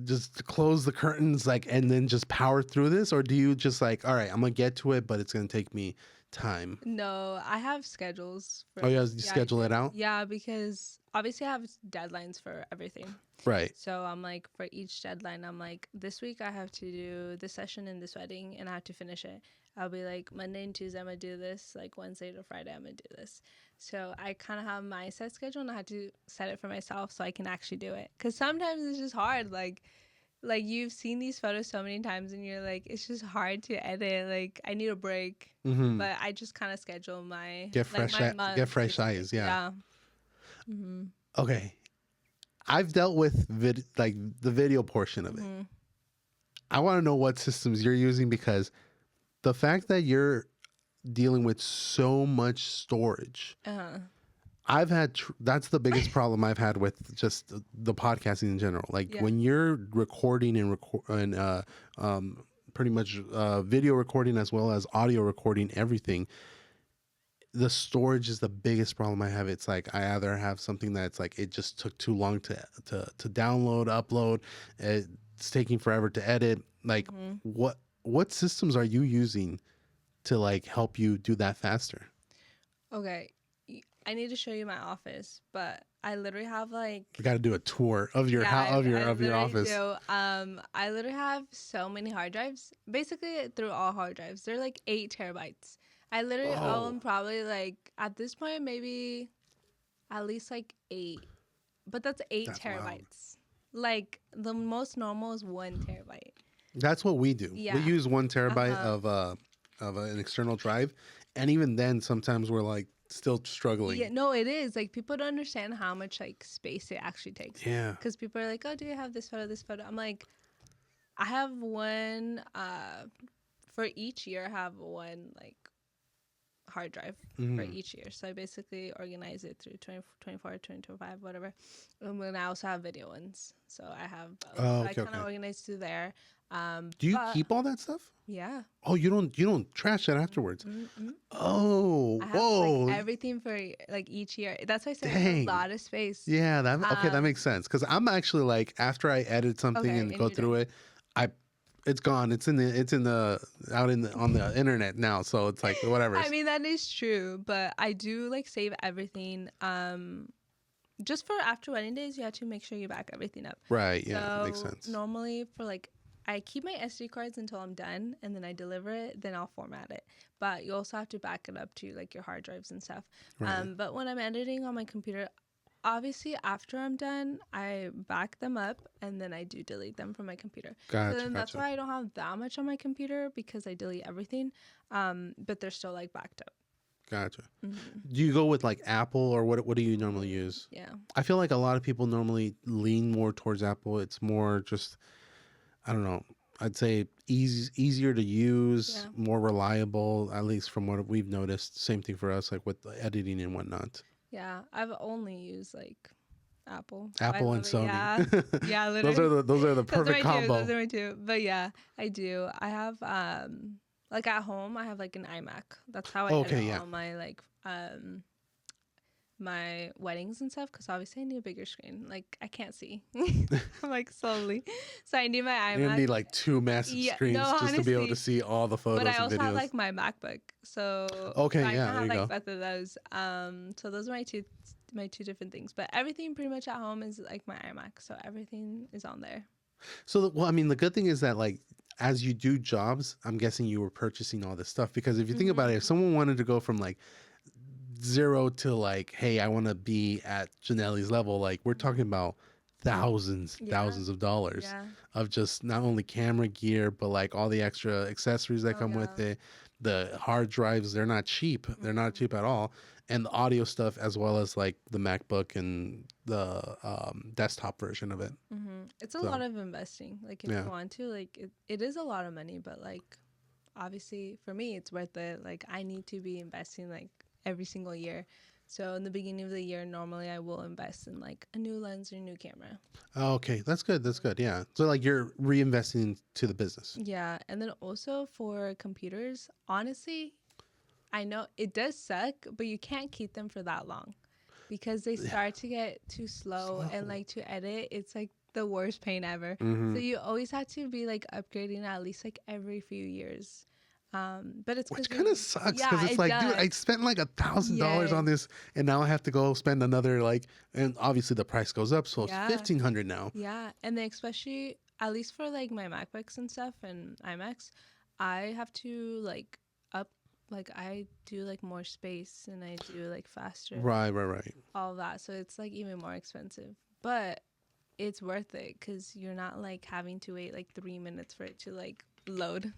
just close the curtains, like, and then just power through this? Or do you just like, all right, I'm gonna get to it, but it's gonna take me time? No, I have schedules. You schedule it out? Yeah, because obviously I have deadlines for everything. Right. So I'm like, for each deadline, I'm like, this week I have to do this session in this wedding and I have to finish it. I'll be like, Monday and Tuesday I'm going to do this. Like Wednesday to Friday I'm going to do this. So I kind of have my set schedule and I have to set it for myself so I can actually do it. Because sometimes it's just hard. Like you've seen these photos so many times and you're like, it's just hard to edit. Like I need a break. But I just kind of schedule my get fresh eyes. Yeah. Okay. I've dealt with the video portion of it. I want to know what systems you're using, because the fact that you're dealing with so much storage, I've had that's the biggest problem I've had with just the podcasting in general. Like when you're recording and pretty much video recording as well as audio recording, everything, the storage is the biggest problem I have. It's like I either have something that's like it just took too long to download, upload, it's taking forever to edit. Like what systems are you using to like help you do that faster? Okay, I need to show you my office, but I literally have like, we got to do a tour of your your office. I literally have so many hard drives, basically through all hard drives. They're like 8 terabytes. I literally own probably like at this point maybe at least like 8, but that's 8 terabytes. Wild. Like the most normal is 1 terabyte. That's what we do. Yeah. We use 1 terabyte of an external drive, and even then sometimes we're like still struggling. Yeah, no, it is like people don't understand how much like space it actually takes. Yeah, because people are like, oh, do you have this photo? I'm like, I have one for each year. I have one like hard drive for each year, so I basically organize it through 2024, 2025, whatever. And then I also have video ones, so I have I kind of organize through there. Do you keep all that stuff? Yeah. Oh, you don't trash it afterwards. Oh, I have, like, everything for like each year. That's why I said a lot of space. Yeah, that makes sense. Because I'm actually like, after I edit something and go through it, it's gone. It's on the internet now. So it's like whatever. I mean, that is true, but I do like save everything. just for after wedding days, you have to make sure you back everything up. Right. Yeah. So Makes sense. normally for like, I keep my SD cards until I'm done, and then I deliver it, then I'll format it. But you also have to back it up to like your hard drives and stuff. Right. But when I'm editing on my computer, obviously after I'm done, I back them up and then I do delete them from my computer. Gotcha. So then that's why I don't have that much on my computer, because I delete everything. But they're still like backed up. Gotcha. Do you go with like Apple, or what do you normally use? Yeah. I feel like a lot of people normally lean more towards Apple. It's more just, I don't know, I'd say easier to use, more reliable, at least from what we've noticed. Same thing for us, like with the editing and whatnot. Yeah, I've only used like Apple and Sony. Yeah, literally. those are the perfect combo. Those are my two. But yeah, I do. I have like at home, I have like an iMac. That's how I edit all my like my weddings and stuff, because obviously I need a bigger screen. Like I can't see. I'm like slowly, so I need my iMac. You need like two massive screens just to be able to see all the photos. But I also and videos. have like my MacBook, so I there have like both of those. So those are my two different things. But everything pretty much at home is like my iMac, so everything is on there. So well, I mean, the good thing is that like as you do jobs, I'm guessing you were purchasing all this stuff, because if you think about it, if someone wanted to go from like 0 to like, hey, I want to be at Janelle's level, like we're talking about thousands of dollars of just not only camera gear, but like all the extra accessories that come with it. The hard drives, they're not cheap. They're not cheap at all. And the audio stuff, as well as like the MacBook and the desktop version of it. It's a lot of investing. Like if you want to, like it is a lot of money, but like obviously for me, it's worth it. Like I need to be investing like every single year. So in the beginning of the year, normally I will invest in like a new lens or a new camera. Oh, okay, that's good. That's good. Yeah. So like you're reinvesting to the business. Yeah, and then also for computers, honestly, I know it does suck, but you can't keep them for that long, because they start to get too slow and like to edit, it's like the worst pain ever. So you always have to be like upgrading at least like every few years. But it's which kind of sucks, because it's like, dude, I spent like $1,000 on this, and now I have to go spend another like, and obviously the price goes up, so it's $1,500 now. Yeah, and then especially at least for like my MacBooks and stuff and iMacs, I have to like I do like more space and I do like faster. Right. All that, so it's like even more expensive, but it's worth it because you're not like having to wait like 3 minutes for it to like load.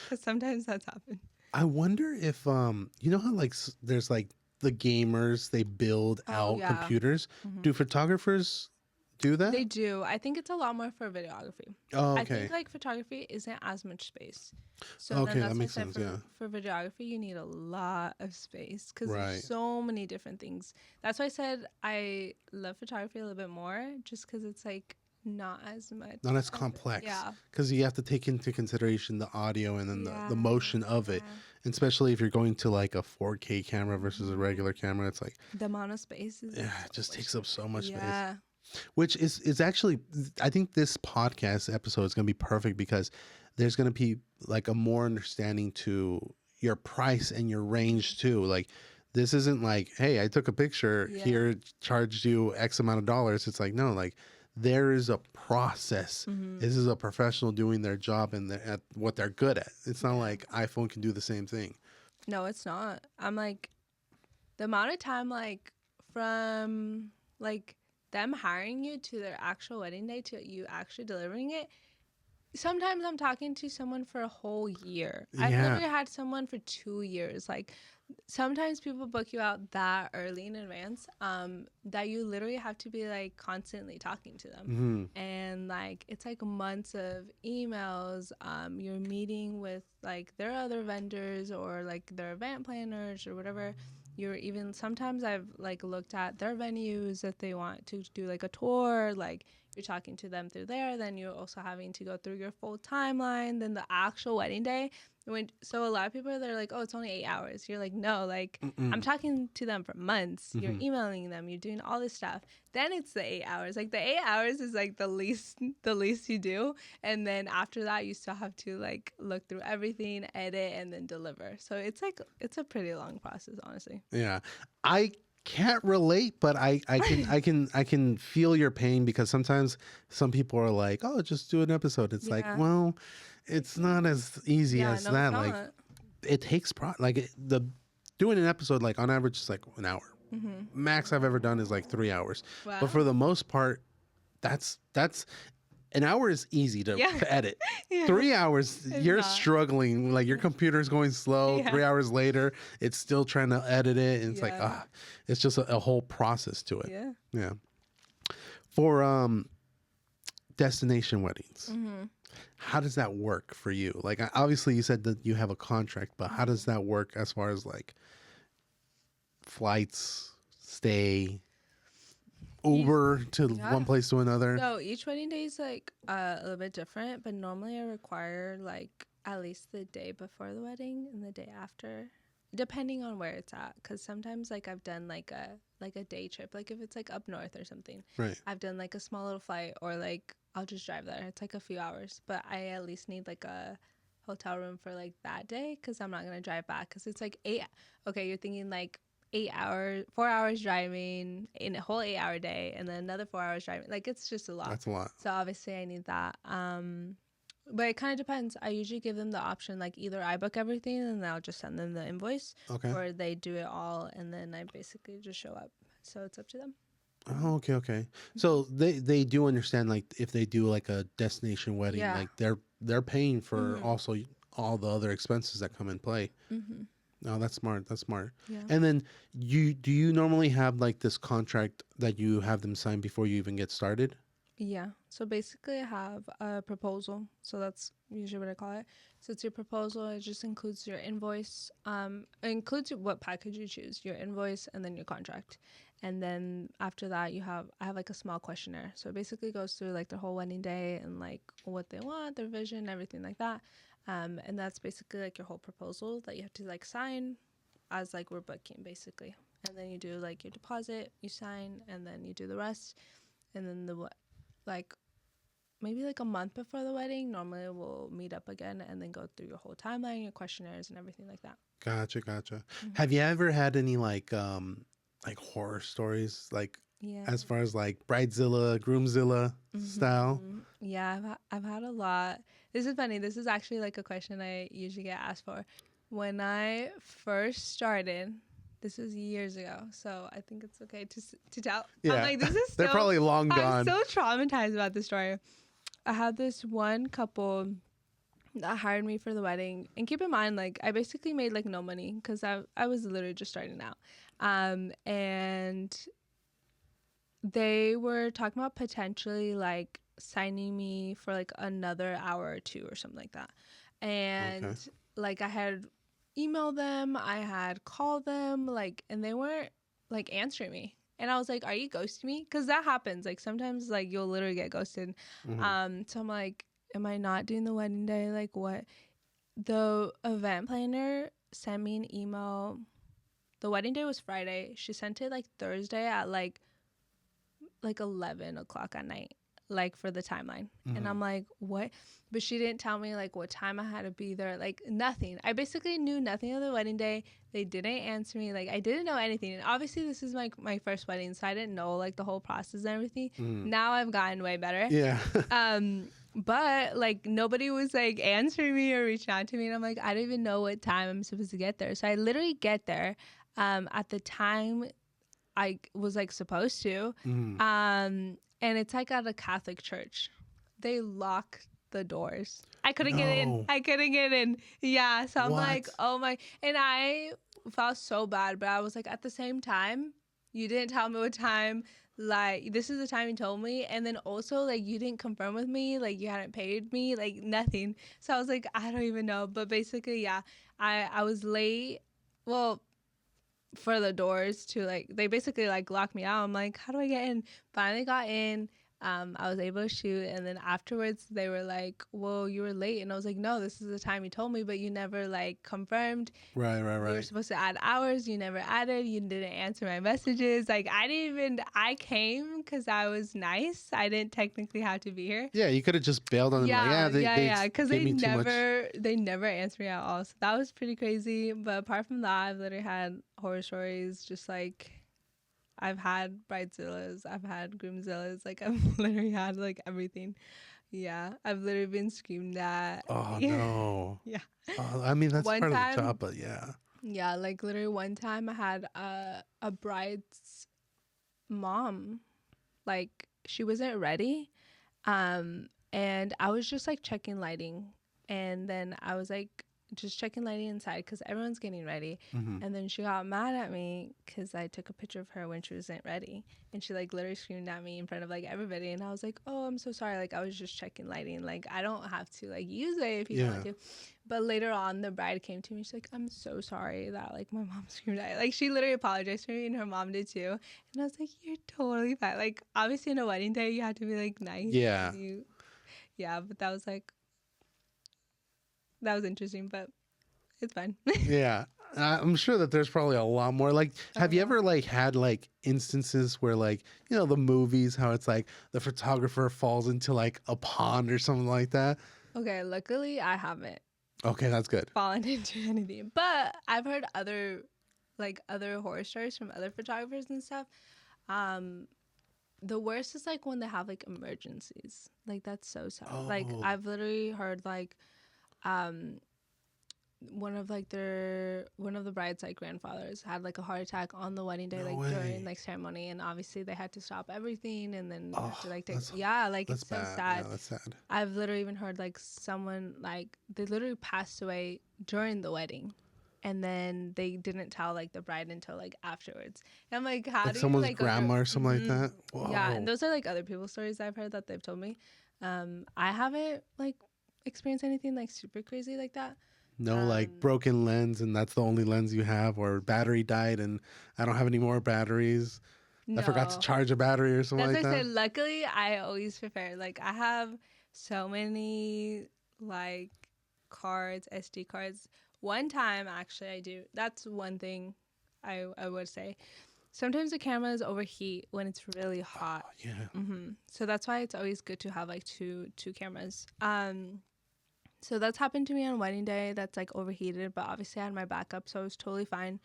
Because sometimes that's happened. I wonder if you know how like there's like the gamers, they build out computers. Do photographers do that? They do. I think it's a lot more for videography. Oh, okay. I think like photography isn't as much space. So okay, that makes sense. For videography, you need a lot of space because there's so many different things. That's why I said I love photography a little bit more, just because it's like not as much, not as complex, because you have to take into consideration the audio and then the motion of it, and especially if you're going to like a 4K camera versus a regular camera, it's like the amount of space is it just takes up so much space, which is actually, I think this podcast episode is going to be perfect, because there's going to be like a more understanding to your price and your range too. Like this isn't like, hey, I took a picture here, charged you X amount of dollars. It's like, no, like there is a process. This is a professional doing their job and at what they're good at. It's not like iPhone can do the same thing. No, it's not. I'm like, the amount of time like from like them hiring you to their actual wedding day to you actually delivering it. Sometimes I'm talking to someone for a whole year. I've literally had someone for 2 years. Like sometimes people book you out that early in advance that you literally have to be like constantly talking to them. And like it's like months of emails. You're meeting with like their other vendors or like their event planners or whatever. You're even sometimes I've like looked at their venues if they want to do like a tour, like you're talking to them through there, then you're also having to go through your full timeline, then the actual wedding day. So a lot of people, they're like, oh, it's only 8 hours. You're like, no, like I'm talking to them for months. You're emailing them, you're doing all this stuff. Then it's the 8 hours. Like the 8 hours is like the least you do. And then after that, you still have to like look through everything, edit, and then deliver. So it's like, it's a pretty long process, honestly. Yeah. I can't relate, but I can feel your pain because sometimes some people are like, oh, just do an episode. It's like, well, it's not as easy as no, that. it's Like, not. it takes doing an episode like on average is like an hour. Max I've ever done is like 3 hours. Wow. But for the most part, that's an hour is easy to edit. 3 hours, you're struggling. Like your computer's going slow. 3 hours later, it's still trying to edit it, and it's like it's just a whole process to it. Yeah. For destination weddings, how does that work for you? Like obviously you said that you have a contract, but how does that work as far as like flights, stay, Uber to one place to another? So each wedding day is like a little bit different, but normally I require like at least the day before the wedding and the day after, depending on where it's at. Because sometimes like I've done like a day trip, like if it's like up north or something. Right. I've done like a small little flight, or like I'll just drive there. It's like a few hours, but I at least need like a hotel room for like that day because I'm not gonna drive back because it's like 8. Okay, you're thinking like 8 hours, 4 hours driving in a whole 8-hour day, and then another 4 hours driving. Like it's just a lot. That's a lot. So obviously I need that. But it kind of depends. I usually give them the option, like either I book everything and I'll just send them the invoice, or they do it all and then I basically just show up. So it's up to them. Oh, okay. So they do understand, like if they do like a destination wedding, like they're paying for also all the other expenses that come in play. No, that's smart. Yeah. And then do you normally have like this contract that you have them sign before you even get started? Yeah. So basically I have a proposal. So that's usually what I call it. So it's your proposal. It just includes your invoice. It includes what package you choose, your invoice and then your contract. And then after that I have like a small questionnaire. So it basically goes through like their whole wedding day and like what they want, their vision, everything like that. And that's basically like your whole proposal that you have to like sign as like we're booking basically. And then you do like your deposit, you sign, and then you do the rest. And then like maybe like a month before the wedding, normally we'll meet up again and then go through your whole timeline, your questionnaires and everything like that. Gotcha. Have you ever had any like horror stories, like as far as like Bridezilla, Groomzilla style? Yeah, I've had a lot. This is funny. This is actually like a question I usually get asked for. When I first started, this was years ago, so I think it's okay to tell. Yeah, I'm like, this is they're probably long gone. I'm so traumatized about this story. I had this one couple that hired me for the wedding, and keep in mind, like I basically made like no money because I was literally just starting out, and they were talking about potentially like signing me for like another hour or two or something like that, and like I had emailed them, I had called them, like, and they weren't like answering me. And I was like, are you ghosting me? Because that happens. Like sometimes like you'll literally get ghosted. So I'm like, am I not doing the wedding day? Like what? The event planner sent me an email. The wedding day was Friday. She sent it like Thursday at like 11 o'clock at night, like for the timeline. And I'm like, what? But she didn't tell me like what time I had to be there, like nothing. I basically knew nothing of the wedding day. They didn't answer me. Like I didn't know anything. And obviously this is my first wedding, so I didn't know like the whole process and everything. Now I've gotten way better. Yeah. But like nobody was like answering me or reaching out to me. And I'm like, I don't even know what time I'm supposed to get there. So I literally get there at the time I was like supposed to. And it's like at a Catholic church. They lock the doors. I couldn't get in. Yeah. So I'm like, oh my. And I felt so bad, but I was like, at the same time, you didn't tell me what time. Like, this is the time you told me. And then also, like, you didn't confirm with me. Like, you hadn't paid me. Like, nothing. So I was like, I don't even know. But basically, yeah, I was late. Well, for the doors to like, they basically like locked me out. I'm like, how do I get in? Finally got in. I was able to shoot, and then afterwards they were like, well, you were late. And I was like, no, this is the time you told me, but you never like confirmed. Right. You were supposed to add hours, you never added, you didn't answer my messages. Like I came because I was nice. I didn't technically have to be here. Yeah, you could have just bailed on them. Yeah, because they never answered me at all. So that was pretty crazy. But apart from that, I've literally had horror stories, just like I've had bridezillas, I've had groomzillas, like I've literally had like everything. Yeah, I've literally been screamed at. Oh Yeah. no. Yeah. I mean, that's One part of the job, time, but yeah. yeah, like literally one time I had a bride's mom, like she wasn't ready. And I was just like checking lighting, and then I was like just checking lighting inside because everyone's getting ready. Mm-hmm. And then she got mad at me because I took a picture of her when she wasn't ready, and she like literally screamed at me in front of like everybody. And I was like, "Oh, I'm so sorry. Like I was just checking lighting. Like I don't have to like use it if you don't want Yeah. to." But later on, the bride came to me. She's like, "I'm so sorry that like my mom screamed at you." Like she literally apologized for me, and her mom did too. And I was like, "You're totally fine." Like obviously, in a wedding day, you have to be like nice. Yeah. You, yeah. But that was like that was interesting, but it's fine. Yeah. I'm sure that there's probably a lot more. Like, A have you ever lot. like had like instances where like, you know, the movies, how it's like the photographer falls into like a pond or something like that? Okay, luckily I haven't Okay, that's good. fallen into anything, but I've heard other horror stories from other photographers and stuff. Um, the worst is like when they have like emergencies. Like that's so sad. Like Oh, I've literally heard like um one of the bride's like grandfathers had like a heart attack on the wedding day, no like during way. like ceremony, and obviously they had to stop everything and then have Oh, to like take, yeah, like that's it's so bad. Yeah, sad. that's sad. I've literally even heard like someone like they literally passed away during the wedding, and then they didn't tell like the bride until like afterwards. And I'm like, how Like do you someone's like go through? grandma or something like that. Yeah, and Whoa. those are like other people's stories I've heard that they've told me. I haven't like experienced anything like super crazy like that. No, like Um, broken lens, and that's the only lens you have, or battery died, and I don't have any more batteries. I forgot to no, charge a battery or something that's like what I that. said. Luckily, I always prepare. Like I have so many like cards, SD cards. One time, actually, I do. That's one thing I would say. Sometimes the cameras overheat when it's really hot. Yeah. So that's why it's always good to have like two cameras. So that's happened to me on wedding day. That's like overheated, but obviously I had my backup, so it was totally fine.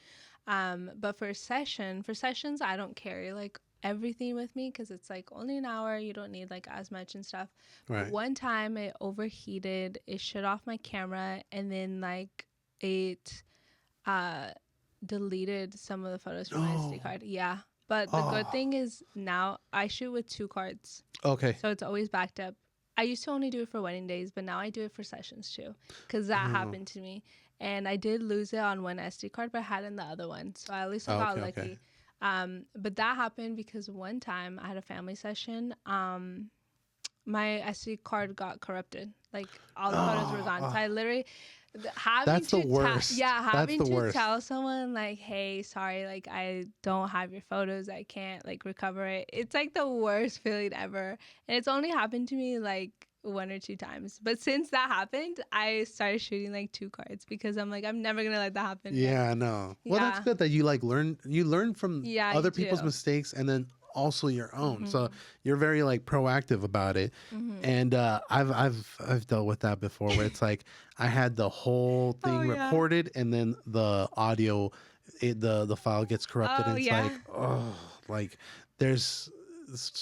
But for sessions, I don't carry like everything with me because it's like only an hour. You don't need like as much and stuff. But Right. one time it overheated. It shut off my camera, and then like it uh deleted some of the photos from my SD No. card. Yeah. But the good Oh. thing is now I shoot with two cards. Okay. So it's always backed up. I used to only do it for wedding days, but now I do it for sessions too, because that Oh. happened to me. And I did lose it on one SD card, but I had it in the other one. So at least I Oh, got okay. Okay. lucky. But that happened because one time I had a family session. My SD card got corrupted. Like all the photos were Oh, gone. So oh. I literally having That's the to tell, worst. yeah, That's having the to worst. tell someone like, hey, sorry, like I don't have your photos. I can't like recover it. It's like the worst feeling ever. And it's only happened to me like one or two times. But since that happened, I started shooting like two cards because I'm like, I'm never gonna let that happen again. Yeah, no. Well, that's Yeah. good that you like learn from Yeah, you other people's do. mistakes and then also your own. So Mm-hmm. you're very like proactive about it. Mm-hmm. And I've dealt with that before where it's like I had the whole Oh thing yeah. recorded and then the audio the file gets corrupted Oh and it's yeah. like oh like there's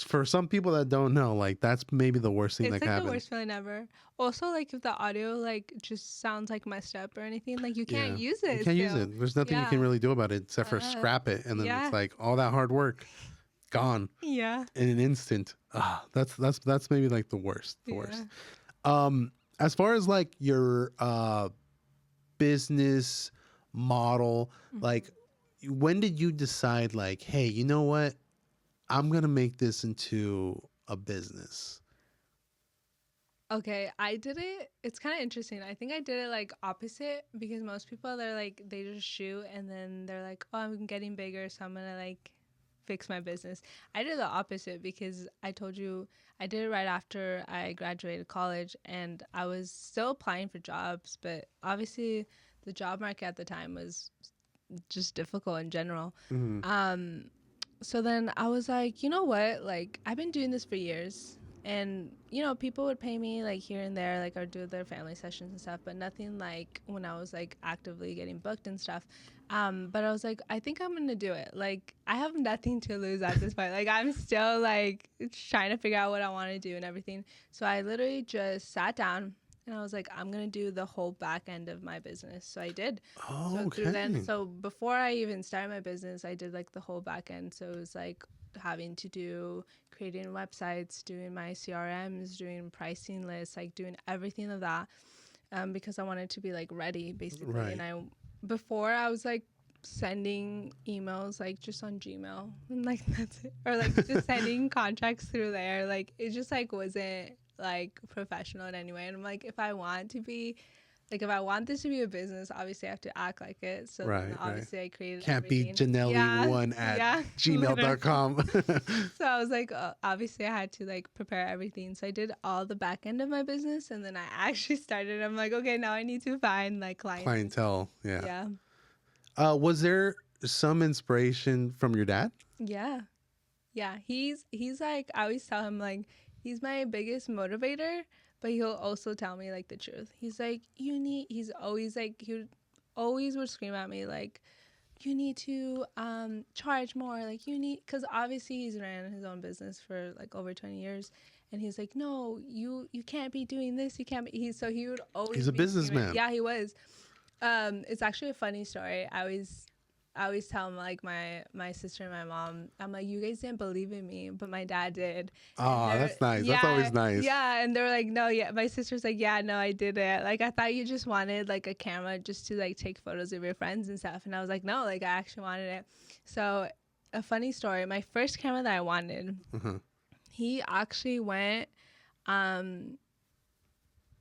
for some people that don't know like that's maybe the worst thing It's that like can the happen. worst feeling ever. Also, like if the audio like just sounds like messed up or anything, like you can't Yeah. use You it can't use still. it. There's nothing you can Yeah. really do about it except for Uh, scrap it and then it's yeah. like all that hard work gone Yeah. in an instant. Ah, that's maybe like the worst. The Yeah. worst. As far as like your business model, like when did you decide like, hey, you know what? I'm gonna make this into a business. Okay, I did it. It's kind of interesting. I think I did it like opposite because most people they're like they just shoot and then they're like, "Oh, I'm getting bigger, so I'm going to like fix my business." I did the opposite because I told you I did it right after I graduated college and I was still applying for jobs, but obviously the job market at the time was just difficult in general. Mm-hmm. So then I was like, you know what? Like, I've been doing this for years. And, you know, people would pay me like here and there, like I would do their family sessions and stuff, but nothing like when I was like actively getting booked and stuff. But I was like, I think I'm going to do it. Like, I have nothing to lose at this point. Like, I'm still like trying to figure out what I want to do and everything. So I literally just sat down and I was like, I'm going to do the whole back end of my business. So I did. Oh, So okay. through then, so before I even started my business, I did like the whole back end. So it was like having to do creating websites, doing my CRMs, doing pricing lists, like doing everything of that, because I wanted to be like ready basically. Right. And before I was like sending emails like just on Gmail and like that's it, or like just sending contracts through there. Like it just like wasn't like professional in any way. And I'm like, if I want this to be a business, obviously I have to act like it. So then obviously I created Can't everything. be Janelli1 at gmail.com. So I was like, obviously I had to like prepare everything. So I did all the back end of my business, and then I actually started. I'm like, okay, now I need to find like clientele. Yeah. Was there some inspiration from your dad? Yeah. He's like, I always tell him like he's my biggest motivator, but he'll also tell me like the truth. He's like, he's always like, he always would scream at me like, you need to charge more, like because obviously he's ran his own business for like over 20 years, and he's like, no, you can't be doing this, you can't be. He would always he's a businessman. Yeah, he was. It's actually a funny story. I always tell him, like, my sister and my mom, I'm like, you guys didn't believe in me, but my dad did. Oh, that's nice. Yeah, that's always nice. Yeah, and they're like, no, yeah. My sister's like, yeah, no, I did it. Like, I thought you just wanted, like, a camera just to, like, take photos of your friends and stuff. And I was like, no, like, I actually wanted it. So, a funny story, my first camera that I wanted, he actually went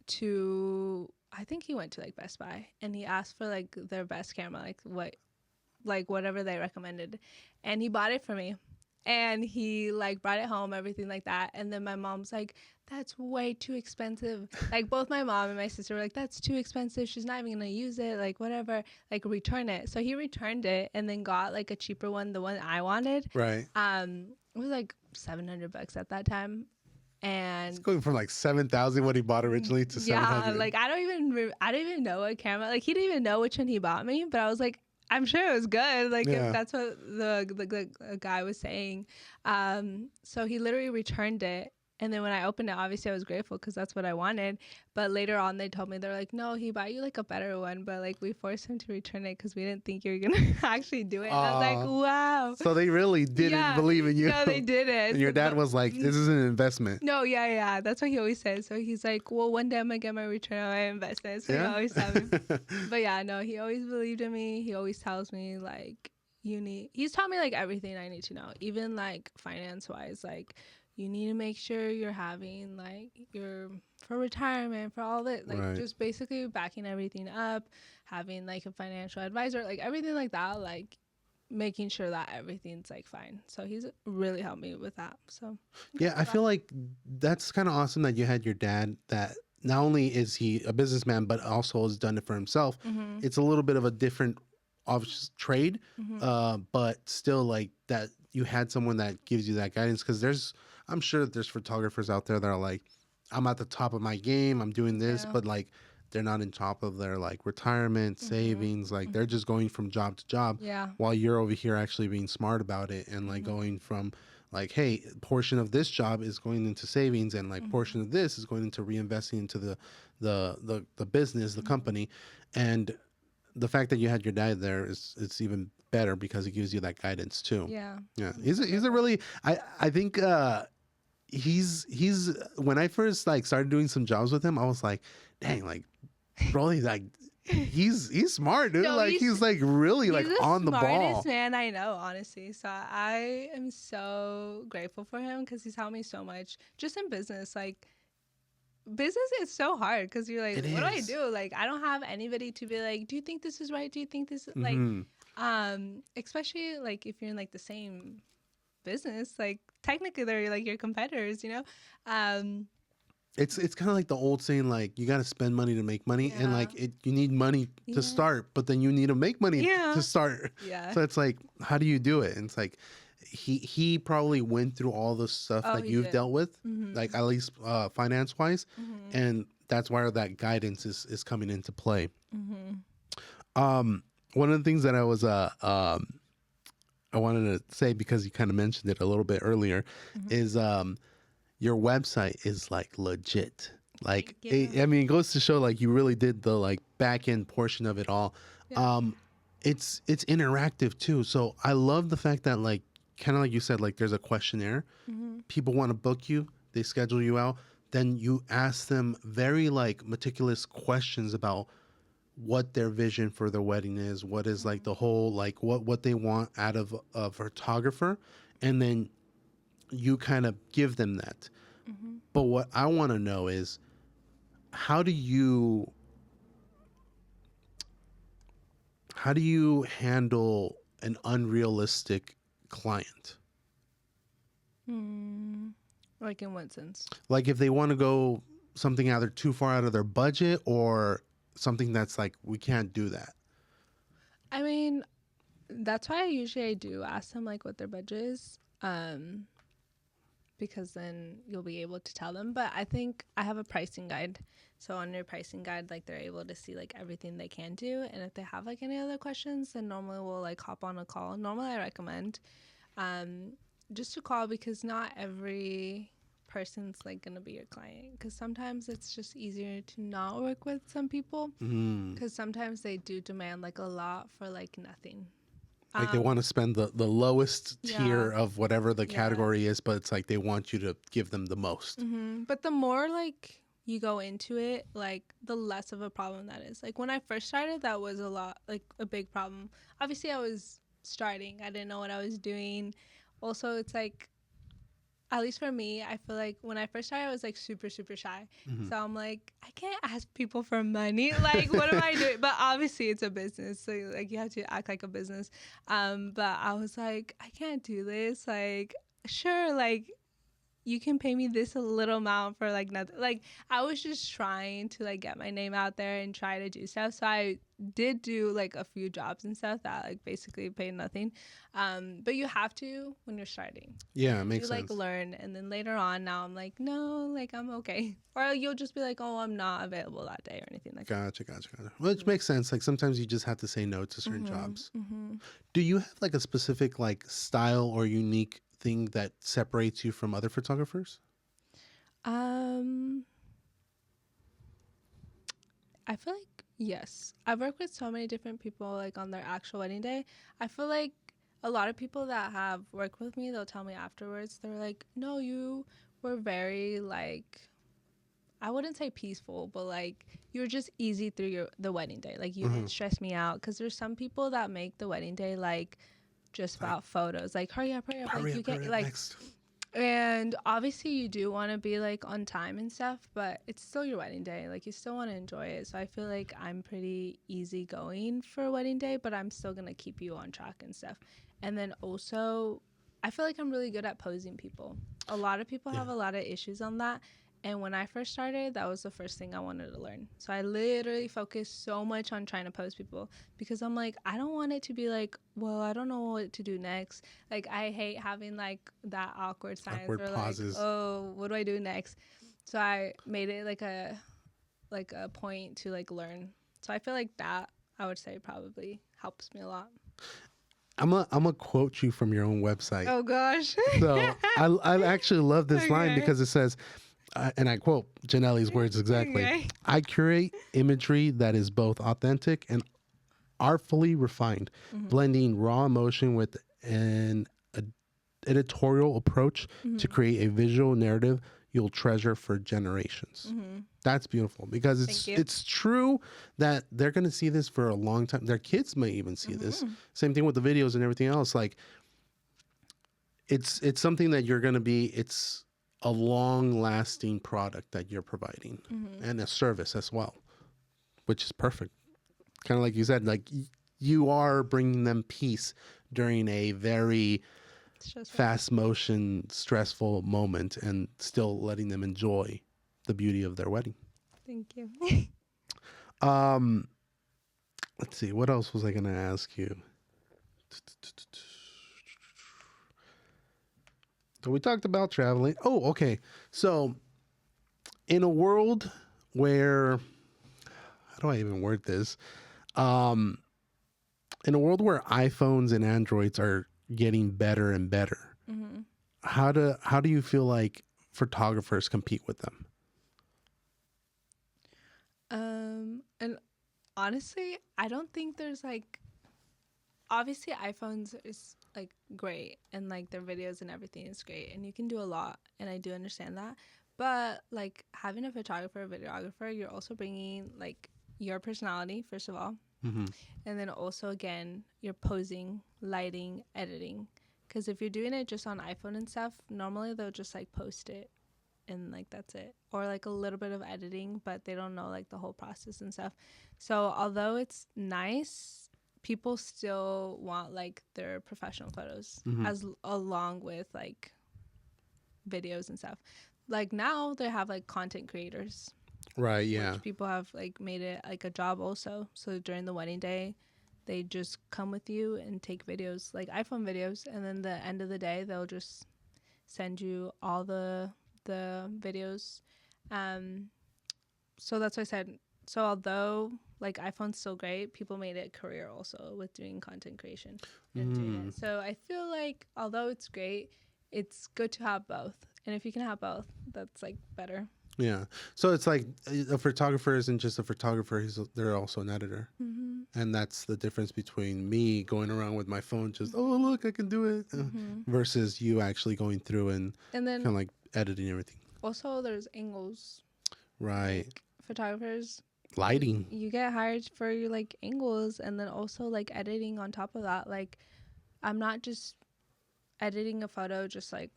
to, I think he went to, like, Best Buy. And he asked for, like, their best camera, like whatever they recommended, and he bought it for me, and he like brought it home, everything like that. And then my mom's like, that's way too expensive. Like both my mom and my sister were like, that's too expensive, she's not even gonna use it, like whatever, like return it. So he returned it and then got like a cheaper one, the one I wanted. Right. It was like $700 at that time. And it's going from like 7,000 what he bought originally to 700. Yeah, like I don't even know what camera, like he didn't even know which one he bought me, but I was like, I'm sure it was good. Like if that's what the guy was saying. So he literally returned it. And then when I opened it, obviously I was grateful because that's what I wanted. But later on, they told me, they're like, no, he bought you like a better one. But like we forced him to return it because we didn't think you were going to actually do it. And I was like, wow. So they really didn't believe in you. No, they didn't. And your dad was like, this is an investment. No, yeah. That's what he always says. So he's like, well, one day I'm going to get my return on my investment. So he always tells me. But yeah, no, he always believed in me. He always tells me like, he's taught me like everything I need to know, even like finance wise, like, you need to make sure you're having like for retirement, for all that, like just basically backing everything up, having like a financial advisor, like everything like that, like making sure that everything's like fine. So he's really helped me with that. So yeah, I feel like that's kind of awesome that you had your dad that not only is he a businessman, but also has done it for himself. It's a little bit of a different trade, but still like that you had someone that gives you that guidance, because I'm sure that there's photographers out there that are like, I'm at the top of my game, I'm doing this, but like they're not in top of their like retirement savings, like they're just going from job to job, while you're over here actually being smart about it and like going from like, hey, portion of this job is going into savings, and like portion of this is going into reinvesting into the business, the company. And the fact that you had your dad there it's even better because he gives you that guidance too. Yeah. He's a really, I think he's when I first like started doing some jobs with him, I was like, dang, like bro, he's smart, dude. No, like he's like really like on the ball. He's the smartest man I know, honestly. So I am so grateful for him because he's helped me so much just in business. Like business is so hard because you're like, what do I do? Like I don't have anybody to be like, do you think this is right? Do you think this is like especially like if you're in like the same business, like technically they're like your competitors, you know. It's kind of like the old saying, like you got to spend money to make money, and like you need money to start, but then you need to make money to start. So it's like, how do you do it? And it's like, he probably went through all the stuff that you've dealt with, like at least finance wise, and that's why that guidance is coming into play. One of the things that I wanted to say, because you kind of mentioned it a little bit earlier, is your website is like legit. Like, I mean, it goes to show like you really did the like back end portion of it all. Yeah. It's interactive too. So I love the fact that, like, kind of like you said, like there's a questionnaire. People want to book you, they schedule you out, then you ask them very like meticulous questions about what their vision for their wedding is, what is like the whole, like what they want out of a photographer, and then you kind of give them that. But what I want to know is, how do you handle an unrealistic client? Like in what sense? Like if they want to go something either too far out of their budget, or something that's like, we can't do that. I mean, that's why I do ask them like what their budget is, because then you'll be able to tell them. But I think I have a pricing guide, so on your pricing guide, like they're able to see like everything they can do, and if they have like any other questions, then normally we'll like hop on a call. Normally I recommend just to call, because not every person's like gonna be your client, because sometimes it's just easier to not work with some people, because sometimes they do demand like a lot for like nothing. Like they want to spend the lowest tier of whatever the category is, but it's like they want you to give them the most. But the more like you go into it, like the less of a problem that is. Like when I first started, that was a big problem. Obviously I was starting, I didn't know what I was doing. Also, it's like, at least for me, I feel like when I first started, I was like super, super shy. So I'm like, I can't ask people for money. Like, what am I doing? But obviously, it's a business. So, like, you have to act like a business. But I was like, I can't do this. Like, sure, like, you can pay me this a little amount for like nothing. Like, I was just trying to like get my name out there and try to do stuff. So I did do like a few jobs and stuff that like basically paid nothing. But you have to when you're starting. Yeah, it makes sense. You like learn, and then later on, now I'm like, no, like I'm okay. Or you'll just be like, oh, I'm not available that day or anything like that. Gotcha. Which makes sense. Like sometimes you just have to say no to certain jobs. Do you have like a specific like style or unique thing that separates you from other photographers? I feel like yes. I've worked with so many different people like on their actual wedding day. I feel like a lot of people that have worked with me, they'll tell me afterwards, they're like, no, you were very like, I wouldn't say peaceful, but like you were just easy through the wedding day. Like you didn't stress me out, because there's some people that make the wedding day like just about photos. Like hurry up, like you can't like next. And obviously you do want to be like on time and stuff, but it's still your wedding day. Like you still want to enjoy it. So I feel like I'm pretty easygoing for a wedding day, but I'm still going to keep you on track and stuff. And then also I feel like I'm really good at posing people. A lot of people have a lot of issues on that. And when I first started, that was the first thing I wanted to learn. So I literally focused so much on trying to pose people, because I'm like, I don't want it to be like, well, I don't know what to do next. Like, I hate having like that awkward silence, awkward pauses. Like, oh, what do I do next? So I made it like a point to like learn. So I feel like that, I would say, probably helps me a lot. I'm gonna quote you from your own website. Oh gosh. So I actually love this line, because it says, and I quote Janelle's words exactly. Okay. I curate imagery that is both authentic and artfully refined, blending raw emotion with an editorial approach to create a visual narrative you'll treasure for generations. That's beautiful, because it's true that they're going to see this for a long time. Their kids may even see this. Same thing with the videos and everything else. Like it's something that you're going to be, it's a long-lasting product that you're providing, and a service as well, which is perfect. Kind of like you said, like you are bringing them peace during a very fast motion, stressful moment, and still letting them enjoy the beauty of their wedding. Thank you. Let's see, what else was I going to ask you? So we talked about traveling. Oh, okay. So in a world where, how do I even word this? Um, in a world where iPhones and Androids are getting better and better, Mm-hmm. how do you feel like photographers compete with them? And honestly, I don't think there's like, obviously iPhones is like great and like their videos and everything is great and you can do a lot and I do understand that. But like having a photographer, a videographer, you're also bringing like your personality first of all. Mm-hmm. And then also again, you're posing, lighting, editing. Because if you're doing it just on iPhone and stuff, normally they'll just like post it and like that's it, or like a little bit of editing, but they don't know like the whole process and stuff. So although it's nice, people still want like their professional photos Mm-hmm. as along with like videos and stuff. Like now they have like content creators, Right. Yeah. which people have like made it like a job also. So during the wedding day, they just come with you and take videos, like iPhone videos, and then the end of the day they'll just send you all the videos. Um, so that's what I said. So although like iPhone's still great, people made it a career also with doing content creation and doing Mm. it. So I feel like although it's great, it's good to have both. And if you can have both, that's like better. Yeah. So it's like a photographer isn't just a photographer; they're also an editor, Mm-hmm. and that's the difference between me going around with my phone, just oh look, I can do it, Mm-hmm. versus you actually going through and And kind then of like editing everything. also there's angles. Right. Like photographers, Lighting. you get hired for your like angles, and then also like editing on top of that. Like I'm not just editing a photo just like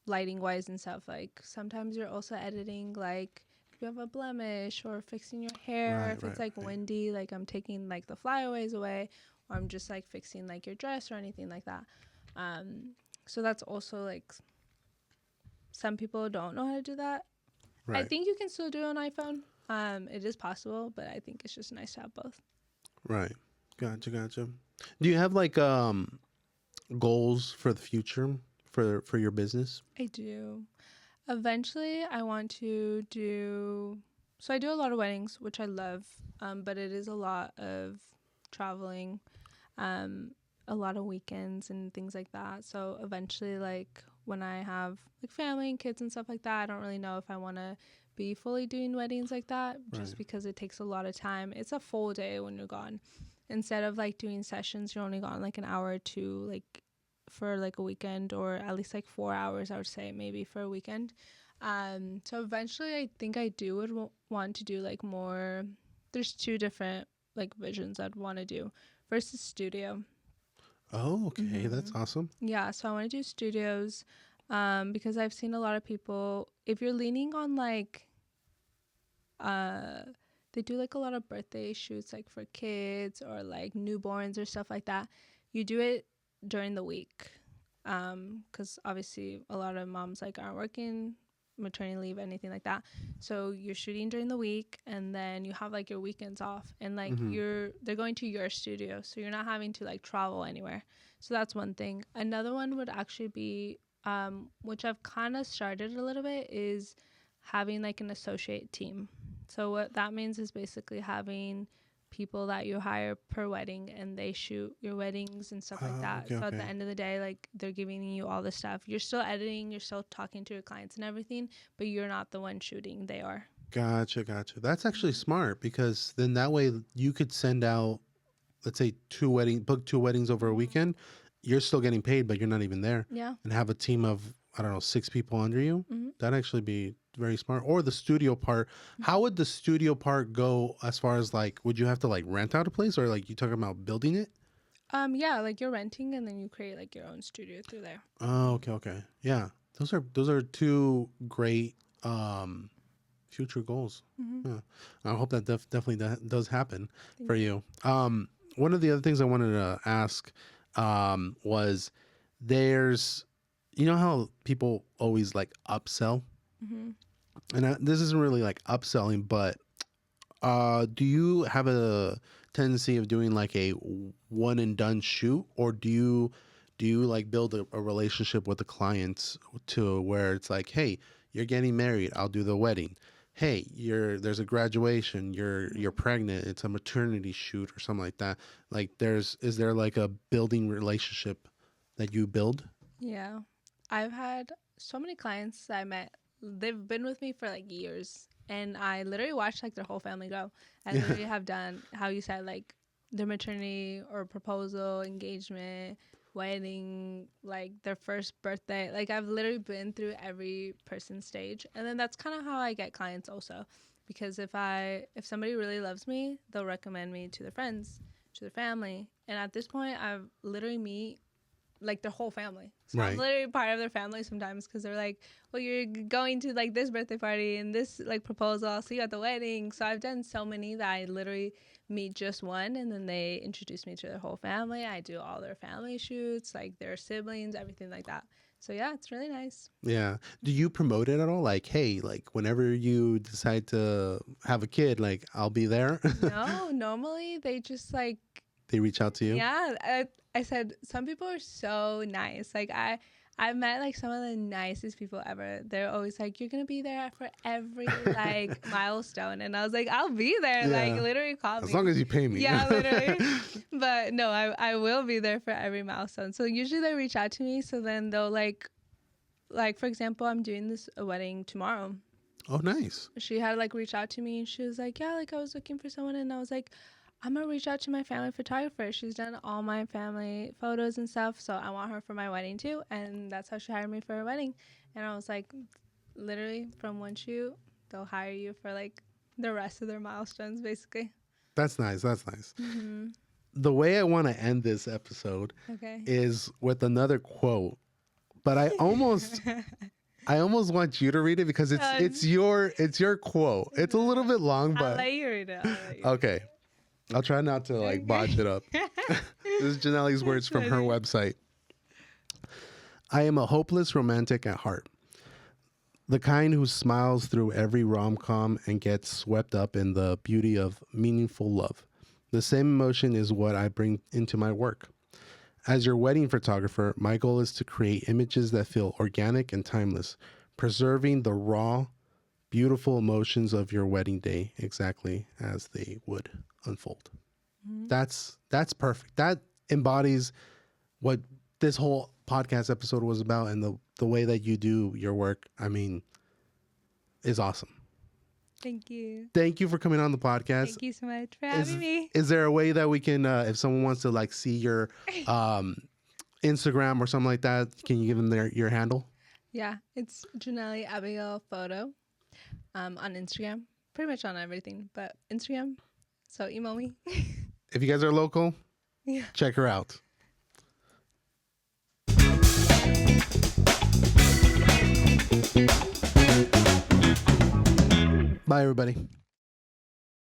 lighting wise and stuff. Like sometimes you're also editing like if you have a blemish or fixing your hair, Right. if Right. it's like Right. windy, like I'm taking like the flyaways away, or I'm just like fixing like your dress or anything like that. So that's also like some people don't know how to do that. I Right. think you can still do it on iPhone. It is possible, but I think it's just nice to have both. Right. Gotcha. Gotcha. Do you have like goals for the future for your business? I do. Eventually, I want to do. So I do a lot of weddings, which I love, but it is a lot of traveling, um, a lot of weekends and things like that. So eventually, like when I have like family and kids and stuff like that, I don't really know if I want to be fully doing weddings like that, just Right. because it takes a lot of time. It's a full day when you're gone. Instead of like doing sessions, you're only gone like an hour or two, like for like a weekend, or at least like 4 hours, I would say, maybe for a weekend. So eventually I think I do would want to do like more. There's two different like visions I'd want to do. First is studio. Oh, okay. That's awesome. Yeah, so I want to do studios, because I've seen a lot of people, if you're leaning on like uh they do like a lot of birthday shoots like for kids or like newborns or stuff like that. You do it during the week, because obviously a lot of moms like aren't working, maternity leave, anything like that. So you're shooting during the week and then you have like your weekends off, and like Mm-hmm. they're going to your studio, so you're not having to like travel anywhere. So that's one thing. Another one would actually be, which I've kind of started a little bit, is having like an associate team. So what that means is basically having people that you hire per wedding and they shoot your weddings and stuff like that. Okay. So at the Okay. end of the day, like they're giving you all the stuff. You're still editing, you're still talking to your clients and everything, but you're not the one shooting, they are. Gotcha. Gotcha. That's actually smart because then that way you could send out, let's say, book two weddings over a weekend. You're still getting paid, but you're not even there, Yeah. and have a team of, I don't know, 6 people under you. Mm-hmm. That'd actually be very smart. Or the studio part. How would the studio part go as far as like, would you have to like rent out a place, or like you talking about building it? Yeah, like you're renting and then you create like your own studio through there. Oh, okay, okay. Yeah. Those are two great future goals. Mm-hmm. Yeah. I hope that definitely does happen for Thank you. One of the other things I wanted to ask was there's, you know how people always like upsell, Mm-hmm. and this isn't really like upselling, but do you have a tendency of doing like a one and done shoot, or do you like build a relationship with the clients to where it's like, hey, you're getting married, I'll do the wedding. Hey, there's a graduation, you're pregnant, it's a maternity shoot or something like that. Like is there like a building relationship that you build? Yeah. I've had so many clients I met. They've been with me for like years, and I literally watched like their whole family grow. I literally have done how you said, like their maternity or proposal, engagement, wedding, like their first birthday. Like I've literally been through every person's stage, and then that's kind of how I get clients also, because if somebody really loves me, they'll recommend me to their friends, to their family, and at this point, I've literally meet like their whole family. So I'm literally part of their family sometimes, because they're like, well, you're going to like this birthday party and this like proposal, I'll see you at the wedding. So I've done so many that I literally meet just one, and then they introduce me to their whole family. I do all their family shoots, like their siblings, everything like that. So yeah, it's really nice. Yeah. Do you promote it at all? Like, hey, like whenever you decide to have a kid, like I'll be there? No, normally they just like, they reach out to you? Yeah, I said some people are so nice. Like I've met like some of the nicest people ever. They're always like, you're gonna be there for every like milestone, and I was like, I'll be there. Yeah. Like literally call me as long as you pay me. Yeah, literally. But no, I will be there for every milestone. So usually they reach out to me. So then they'll like for example, I'm doing this wedding tomorrow. Oh, nice. She had like reach out to me, and she was like, yeah, like I was looking for someone, and I was like, I'm going to reach out to my family photographer. She's done all my family photos and stuff, so I want her for my wedding too. And that's how she hired me for her wedding. And I was like, literally from one shoot, they'll hire you for like the rest of their milestones, basically. That's nice. That's nice. Mm-hmm. The way I want to end this episode is with another quote, but I almost want you to read it, because it's your quote. It's a little bit long, but I'll let you read it. Okay. I'll try not to like botch it up. This is Janelle's words from her website. I am a hopeless romantic at heart. The kind who smiles through every rom-com and gets swept up in the beauty of meaningful love. The same emotion is what I bring into my work. As your wedding photographer, my goal is to create images that feel organic and timeless, preserving the raw, beautiful emotions of your wedding day exactly as they would unfold. Mm-hmm. That's perfect. That embodies what this whole podcast episode was about, and the way that you do your work, I mean, is awesome. Thank you. Thank you for coming on the podcast. Thank you so much for having me. Is there a way that we can, if someone wants to like see your Instagram or something like that, can you give them your handle? Yeah, it's Janelle Abigail Photo on Instagram. Pretty much on everything, but Instagram. So email me. If you guys are local, check her out. Bye, everybody.